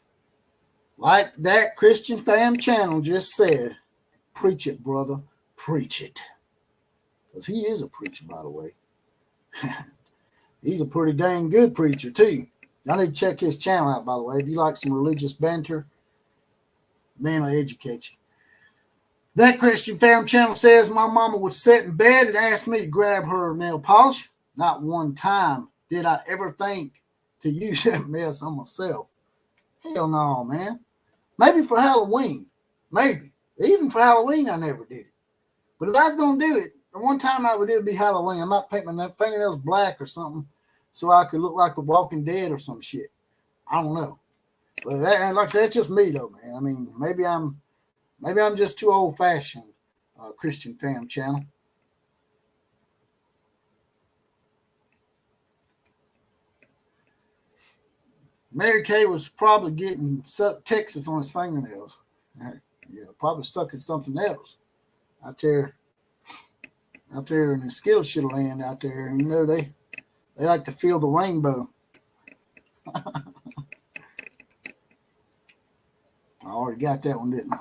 Like that Christian Fam channel just said, preach it, brother. Preach it. Because he is a preacher, by the way. He's a pretty dang good preacher, too. Y'all need to check his channel out, by the way. If you like some religious banter, man, will educate you. That Christian Fam channel says my mama would sit in bed and ask me to grab her nail polish. Not one time did I ever think to use that mess on myself. Hell no, man. Maybe for Halloween. Maybe. Even for Halloween, I never did it. But if I was going to do it, the one time I would do it be Halloween. I might paint my fingernails black or something so I could look like the Walking Dead or some shit. I don't know. But that, like I said, it's just me, though, man. I mean, maybe I'm just too old-fashioned, Christian Fam channel. Mary Kay was probably getting Texas on his fingernails. Yeah, probably sucking something else out there in the Skillshare land out there. You know, they like to feel the rainbow. I already got that one, didn't I?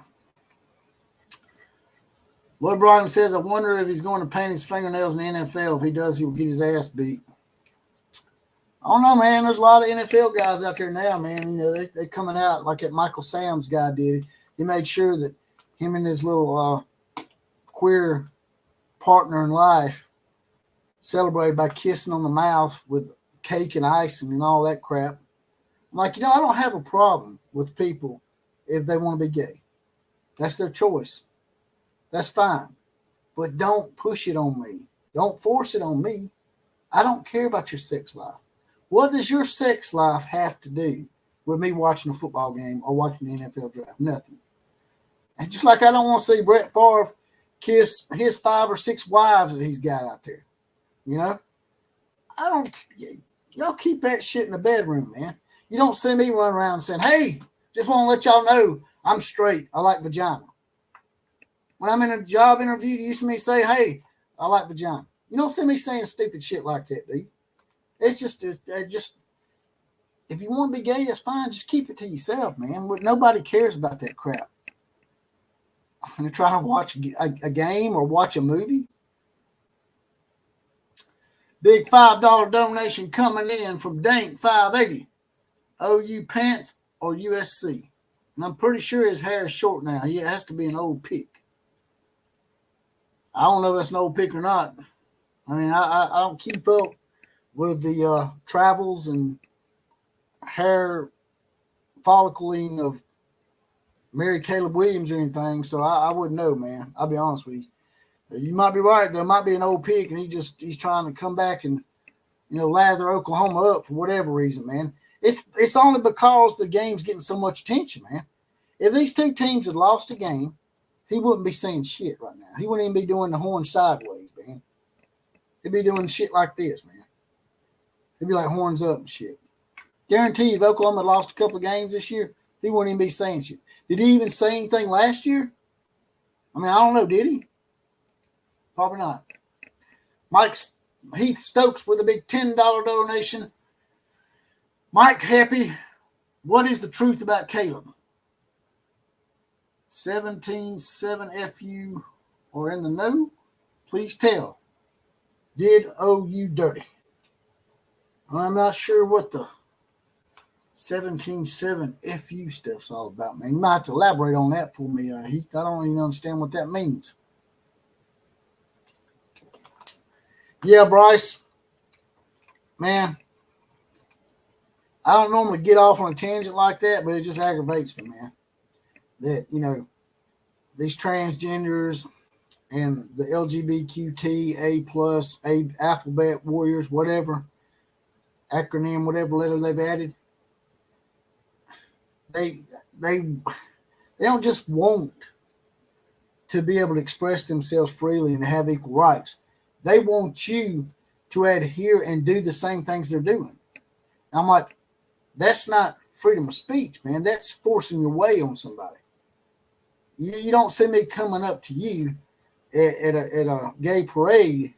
Lloyd Bryan says, I wonder if he's going to paint his fingernails in the NFL. If he does, he will get his ass beat. I don't know, man. There's a lot of NFL guys out there now, man. You know, they coming out like that Michael Sam's guy did. He made sure that him and his little queer partner in life celebrated by kissing on the mouth with cake and icing and all that crap. I'm like, you know, I don't have a problem with people if they want to be gay. That's their choice. That's fine. But don't push it on me. Don't force it on me. I don't care about your sex life. What does your sex life have to do with me watching a football game or watching the NFL draft? Nothing. And just like I don't want to see Brett Favre kiss his 5 or 6 wives that he's got out there. You know? Y'all keep that shit in the bedroom, man. You don't see me running around saying, hey, just want to let y'all know I'm straight. I like vagina. When I'm in a job interview, you see me say, hey, I like vagina. You don't see me saying stupid shit like that, do you? It's just if you want to be gay, that's fine. Just keep it to yourself, man. Nobody cares about that crap. I'm going to try to watch a game or watch a movie. Big $5 donation coming in from Dank580. OU Pants or USC. And I'm pretty sure his hair is short now. It has to be an old pick. I don't know if that's an old pick or not. I mean, I don't keep up with the travels and hair follicling of Mary Caleb Williams or anything, so I wouldn't know, man. I'll be honest with you. You might be right. There might be an old pick, and he's trying to come back and, you know, lather Oklahoma up for whatever reason, man. It's only because the game's getting so much attention, man. If these two teams had lost a game, he wouldn't be saying shit right now. He wouldn't even be doing the horn sideways, man. He'd be doing shit like this, man. He'd be like horns up and shit. Guarantee you, if Oklahoma had lost a couple of games this year, he wouldn't even be saying shit. Did he even say anything last year? I mean, I don't know. Did he? Probably not. Heath Stokes with a big $10 donation. Mike Happy, what is the truth about Caleb? 17-7 FU or in the know? Please tell. Did OU dirty? I'm not sure what the 17-7 FU stuff's all about, man. You might have to elaborate on that for me, Heath. I don't even understand what that means. Yeah, Bryce. Man, I don't normally get off on a tangent like that, but it just aggravates me, man. That, you know, these transgenders and the LGBTQT, A+, alphabet warriors, whatever, acronym, whatever letter they've added. They don't just want to be able to express themselves freely and have equal rights. They want you to adhere and do the same things they're doing. And I'm like, that's not freedom of speech, man. That's forcing your way on somebody. You don't see me coming up to you at a gay parade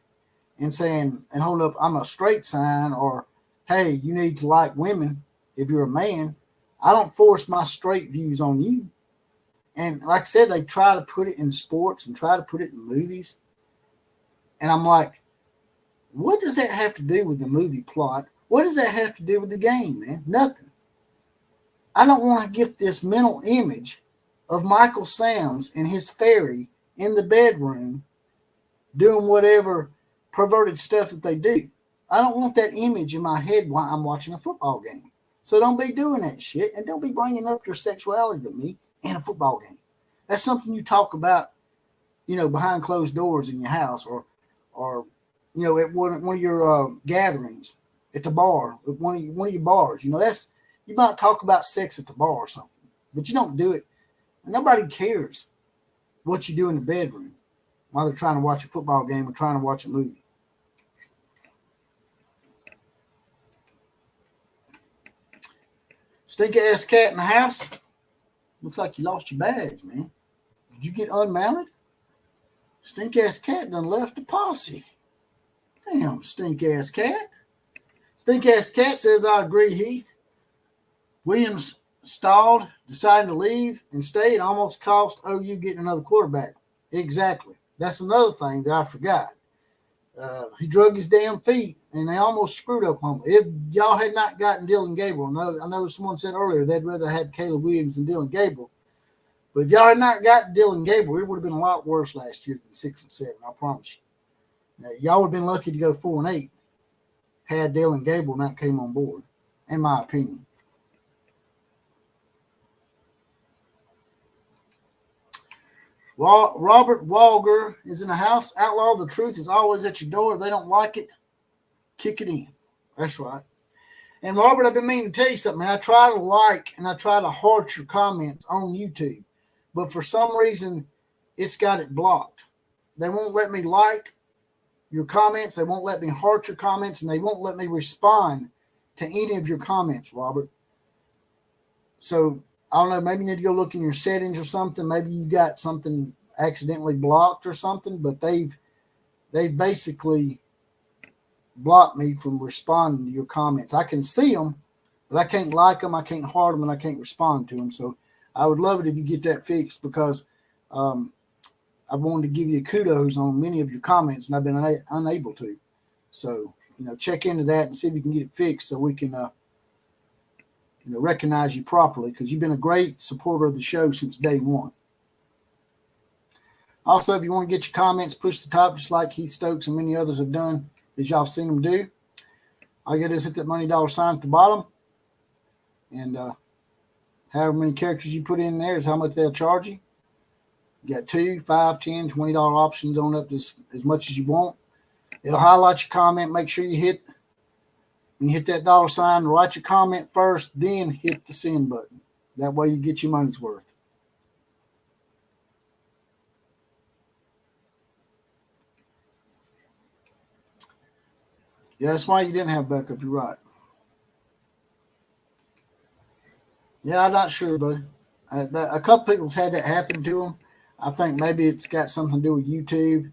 and saying, and hold up, I'm a straight sign, or, hey, you need to like women if you're a man. I don't force my straight views on you. And like I said, they try to put it in sports and try to put it in movies. And I'm like, what does that have to do with the movie plot? What does that have to do with the game, man? Nothing. I don't want to get this mental image of Michael Sam's and his fairy in the bedroom doing whatever perverted stuff that they do. I don't want that image in my head while I'm watching a football game. So don't be doing that shit, and don't be bringing up your sexuality to me in a football game. That's something you talk about, behind closed doors in your house, or at one of your gatherings at the bar, at one of your bars. That's, you might talk about sex at the bar or something, but you don't do it. Nobody cares what you do in the bedroom while they're trying to watch a football game or trying to watch a movie. Stink ass cat in the house. Looks like you lost your badge, man. Did you get unmounted? Stink ass cat done left the posse. Damn, stink ass cat. Stink ass cat says, I agree, Heath. Williams stalled, decided to leave and stay, and almost cost OU getting another quarterback. Exactly. That's another thing that I forgot. He drug his damn feet, and they almost screwed Oklahoma. If y'all had not gotten Dylan Gabriel, I know someone said earlier they'd rather have Caleb Williams than Dylan Gabriel. But if y'all had not gotten Dylan Gabriel, it would have been a lot worse last year than 6-7. I promise you. Y'all would have been lucky to go 4-8 had Dylan Gabriel not came on board, in my opinion. Robert Walger is in the house. Outlaw, the truth is always at your door. If they don't like it, kick it in. That's right. And Robert, I've been meaning to tell you something. Man. I try to like and I try to heart your comments on YouTube, but for some reason, it's got it blocked. They won't let me like your comments. They won't let me heart your comments, and they won't let me respond to any of your comments, Robert. So I don't know, maybe you need to go look in your settings or something. Maybe you got something accidentally blocked or something, but they've basically blocked me from responding to your comments. I can see them, but I can't like them, I can't heart them, and I can't respond to them. So I would love it if you get that fixed, because I wanted to give you kudos on many of your comments, and I've been unable to. So, check into that and see if you can get it fixed so we can recognize you properly, because you've been a great supporter of the show since day one. Also, if you want to get your comments pushed to the top, just like Keith Stokes and many others have done, as y'all seen them do, all you got to do is hit that money dollar sign at the bottom, and however many characters you put in there is how much they'll charge you. You got $2, $5, $10, $20 options on up to as much as you want. It'll highlight your comment. Make sure you hit that dollar sign, write your comment first, then hit the send button. That way you get your money's worth. Yeah, that's why you didn't have backup. You're right. Yeah, I'm not sure, buddy. A couple people's had that happen to them. I think maybe it's got something to do with YouTube.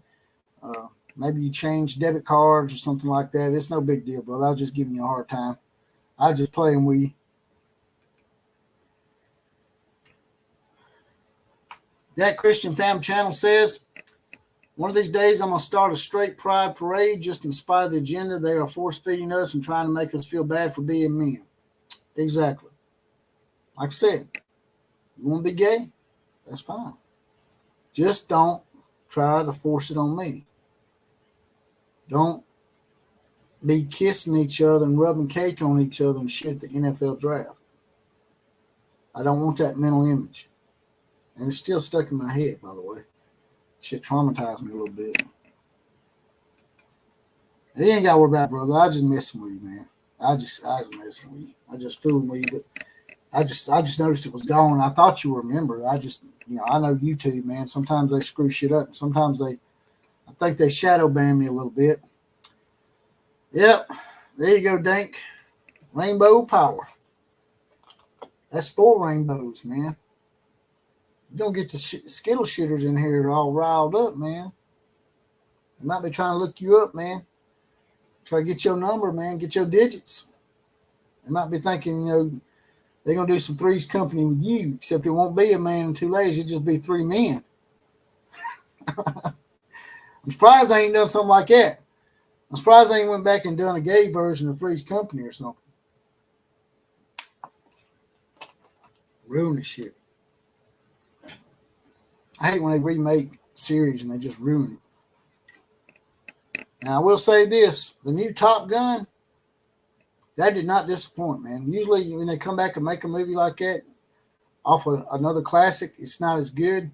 Maybe you changed debit cards or something like that. It's no big deal, brother. I was just giving you a hard time. I was just playing with you. That Christian Fam Channel says, one of these days I'm going to start a straight pride parade just in spite of the agenda. They are force-feeding us and trying to make us feel bad for being men. Exactly. Like I said, you want to be gay? That's fine. Just don't try to force it on me. Don't be kissing each other and rubbing cake on each other and shit at the NFL draft. I don't want that mental image. And it's still stuck in my head, by the way. Shit traumatized me a little bit. You ain't got to worry about it, brother. I just messing with you, man. I was messing with you. I just fooling with you, but I just noticed it was gone. I thought you were a member. I know YouTube, man. Sometimes they screw shit up. Sometimes I think they shadow ban me a little bit. Yep. There you go, Dink. Rainbow power. That's 4 rainbows, man. You don't get the Skittle shitters in here all riled up, man. They might be trying to look you up, man. Try to get your number, man. Get your digits. They might be thinking, they're going to do some Three's Company with you, except it won't be a man and 2 ladies. It'll just be 3 men. I'm surprised they ain't done something like that. I'm surprised they ain't went back and done a gay version of Three's Company or something. Ruin the shit. I hate when they remake series and they just ruin it. Now, I will say this. The new Top Gun, that did not disappoint, man. Usually when they come back and make a movie like that off of another classic, it's not as good.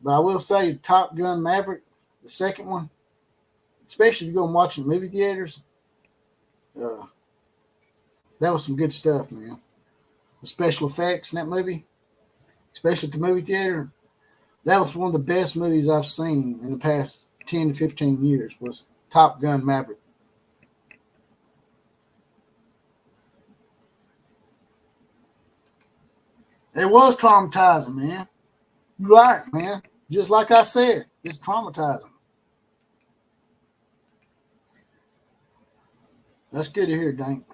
But I will say Top Gun Maverick, the second one, especially if you go and watch in movie theaters, that was some good stuff, man. The special effects in that movie, especially at the movie theater, that was one of the best movies I've seen in the past 10 to 15 years was Top Gun Maverick. It was traumatizing, man. You're right, man. Just like I said, it's traumatizing. That's good to hear, Dank.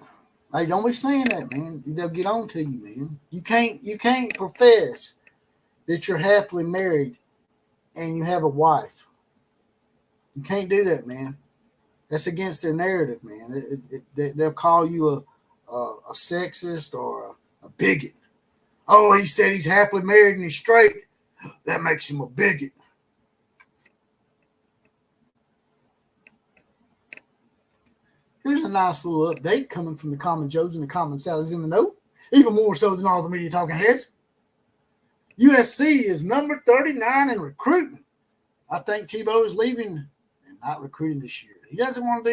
Hey, don't be saying that, man. They'll get on to you, man. You can't profess that you're happily married and you have a wife. You can't do that, man. That's against their narrative, man. They'll call you a sexist or a bigot. Oh, he said he's happily married and he's straight. That makes him a bigot. Here's a nice little update coming from the Common Joes and the Common Sallies in the know, even more so than all the media talking heads. USC is number 39 in recruitment. I think Tebow is leaving and not recruiting this year. He doesn't want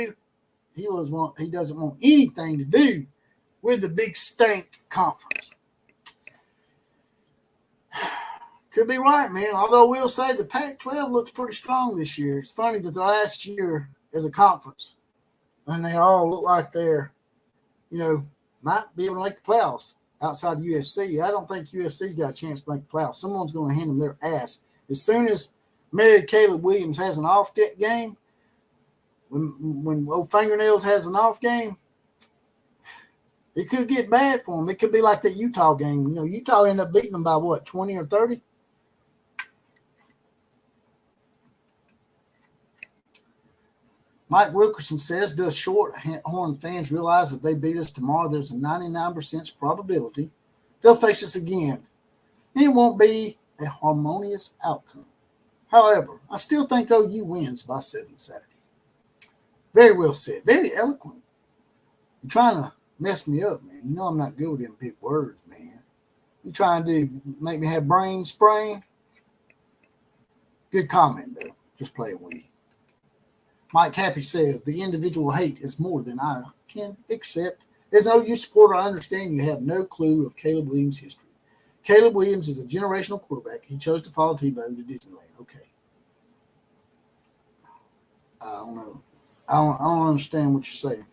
anything to do with the big stank conference. Could be right, man. Although we'll say the Pac-12 looks pretty strong this year. It's funny that the last year as a conference, and they all look like they're, might be able to make the playoffs outside USC. I don't think USC's got a chance to make the playoffs. Someone's going to hand them their ass. As soon as Caleb Williams has an off game, when old Fingernails has an off game, it could get bad for them. It could be like that Utah game. Utah ended up beating them by what, 20 or 30? Mike Wilkerson says, does Shorthorn fans realize if they beat us tomorrow, there's a 99% probability they'll face us again, and it won't be a harmonious outcome. However, I still think OU wins by 7 Saturday. Very well said. Very eloquent. You're trying to mess me up, man. You know I'm not good with them big words, man. You trying to make me have brain sprain? Good comment, though. Just playing with you. Mike Happy says, the individual hate is more than I can accept. As an OU supporter, I understand you have no clue of Caleb Williams' history. Caleb Williams is a generational quarterback. He chose to follow Tebow to Disneyland. Okay. I don't know. I don't understand what you're saying.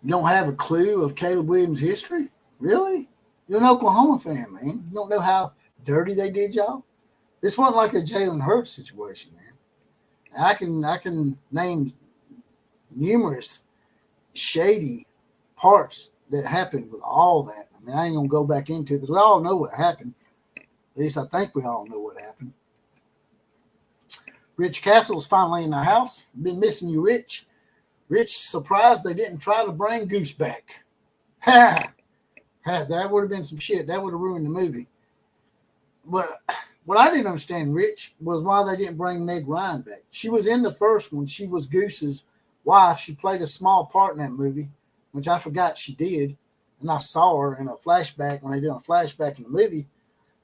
You don't have a clue of Caleb Williams' history? Really? You're an Oklahoma fan, man. You don't know how dirty they did y'all? This wasn't like a Jalen Hurts situation, man. I can name numerous shady parts that happened with all that. I mean, I ain't going to go back into it because we all know what happened. At least I think we all know what happened. Rich Castle's finally in the house. Been missing you, Rich. Rich, surprised they didn't try to bring Goose back. Ha! That would have been some shit. That would have ruined the movie. But what I didn't understand, Rich, was why they didn't bring Meg Ryan back. She was in the first one. She was Goose's wife. She played a small part in that movie, which I forgot she did. And I saw her in a flashback when they did a flashback in the movie.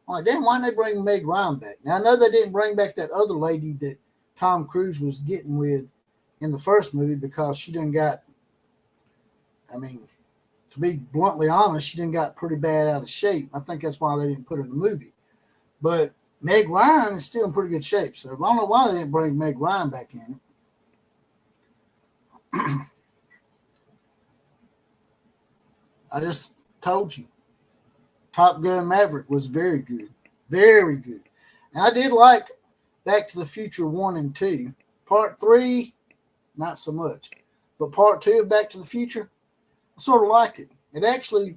I'm like, damn, why didn't they bring Meg Ryan back? Now, I know they didn't bring back that other lady that Tom Cruise was getting with in the first movie because she done got, I mean, to be bluntly honest, she done got pretty bad out of shape. I think that's why they didn't put her in the movie. But Meg Ryan is still in pretty good shape. So I don't know why they didn't bring Meg Ryan back in. I just told you. Top Gun Maverick was very good. Very good. And I did like Back to the Future 1 and 2. Part 3, not so much. But part 2 of Back to the Future, I sort of liked it. It actually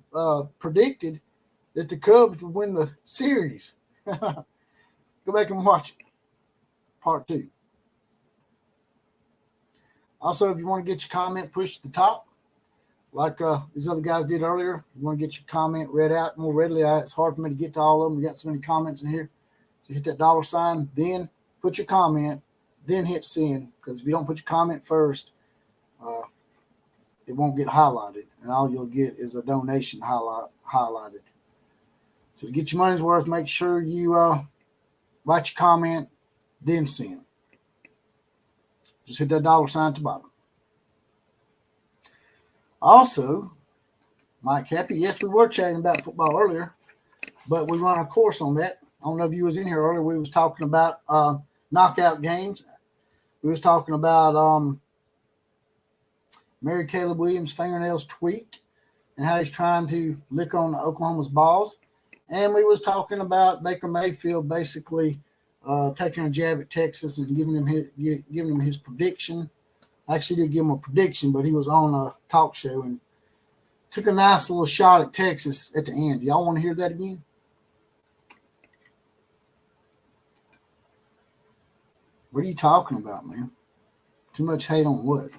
predicted that the Cubs would win the series. Go back and watch it. Part 2. Also, if you want to get your comment pushed to the top, like these other guys did earlier, you want to get your comment read out more readily. It's hard for me to get to all of them. We got so many comments in here. You hit that $, then put your comment, then hit send. Because if you don't put your comment first, it won't get highlighted. And all you'll get is a donation highlighted. So to get your money's worth, make sure you write your comment, then send. Just hit that $sign at the bottom. Also, Mike Happy, yes, we were chatting about football earlier, but we run a course on that. I don't know if you was in here earlier. We was talking about knockout games. We was talking about Mary Caleb Williams' fingernails tweaked and how he's trying to lick on Oklahoma's balls. And we was talking about Baker Mayfield basically taking a jab at Texas and giving him his prediction. I actually did give him a prediction, but he was on a talk show and took a nice little shot at Texas at the end. Y'all want to hear that again? What are you talking about, man? Too much hate on what?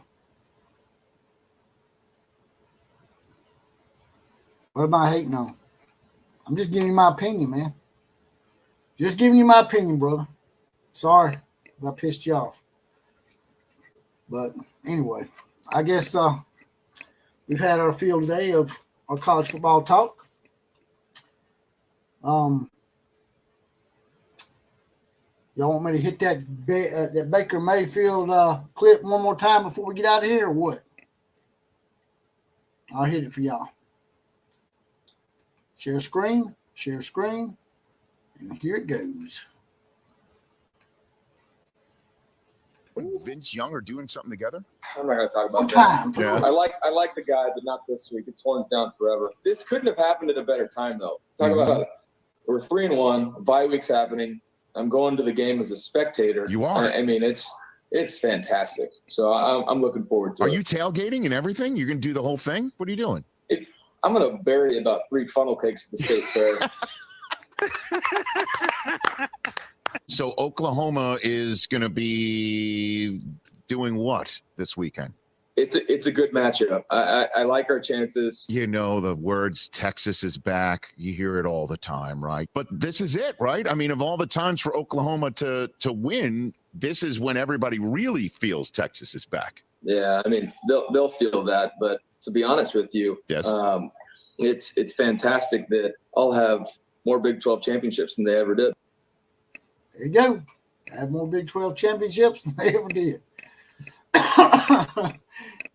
What am I hating on? I'm just giving you my opinion, man. Just giving you my opinion, brother. Sorry if I pissed you off. But anyway, I guess we've had our field day of our college football talk. Y'all want me to hit that Baker Mayfield clip one more time before we get out of here or what? I'll hit it for y'all. Share screen, and here it goes. When Vince Young are doing something together? I'm not going to talk about that. Yeah. I like the guy, but not this week. It's horns down forever. This couldn't have happened at a better time, though. Talk about we're 3-1. Bye week's happening. I'm going to the game as a spectator. You are. I mean, it's fantastic. So I'm looking forward to it. Are you tailgating and everything? You're going to do the whole thing? What are you doing? I'm going to bury about 3 funnel cakes at the state fair. So Oklahoma is going to be doing what this weekend? It's a good matchup. I like our chances. You know, the words Texas is back. You hear it all the time, right? But this is it, right? I mean, of all the times for Oklahoma to win, this is when everybody really feels Texas is back. Yeah, I mean, they'll feel that. But to be honest with you, yes. It's fantastic that I'll have more Big 12 championships than they ever did. There you go. I have more Big 12 championships than they ever did.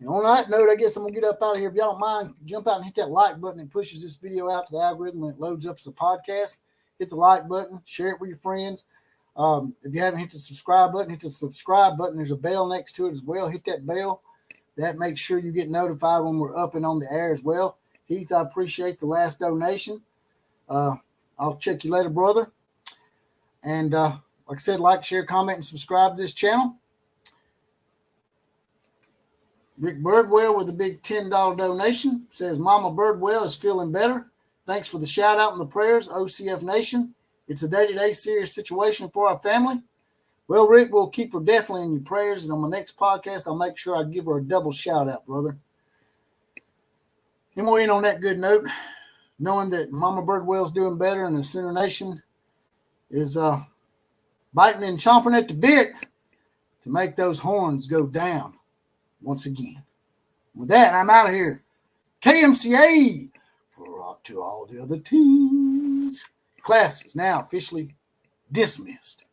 And on that note, I guess I'm going to get up out of here. If y'all don't mind, jump out and hit that like button. It pushes this video out to the algorithm when it loads up as a podcast. Hit the like button. Share it with your friends. If you haven't hit the subscribe button, hit the subscribe button. There's a bell next to it as well. Hit that bell. That makes sure you get notified when we're up and on the air as well. Heath, I appreciate the last donation. I'll check you later, brother. And like I said, like, share, comment, and subscribe to this channel. Rick Birdwell with a big $10 donation says, Mama Birdwell is feeling better. Thanks for the shout out and the prayers, OCF Nation. It's a day-to-day serious situation for our family. Well, Rick, we'll keep her definitely in your prayers. And on my next podcast, I'll make sure I give her a double shout out, brother. And we'll end on that good note, knowing that Mama Birdwell's doing better and the Sooner Nation is biting and chomping at the bit to make those horns go down once again. With that, I'm out of here. KMCA for to all the other teams. Class is now officially dismissed.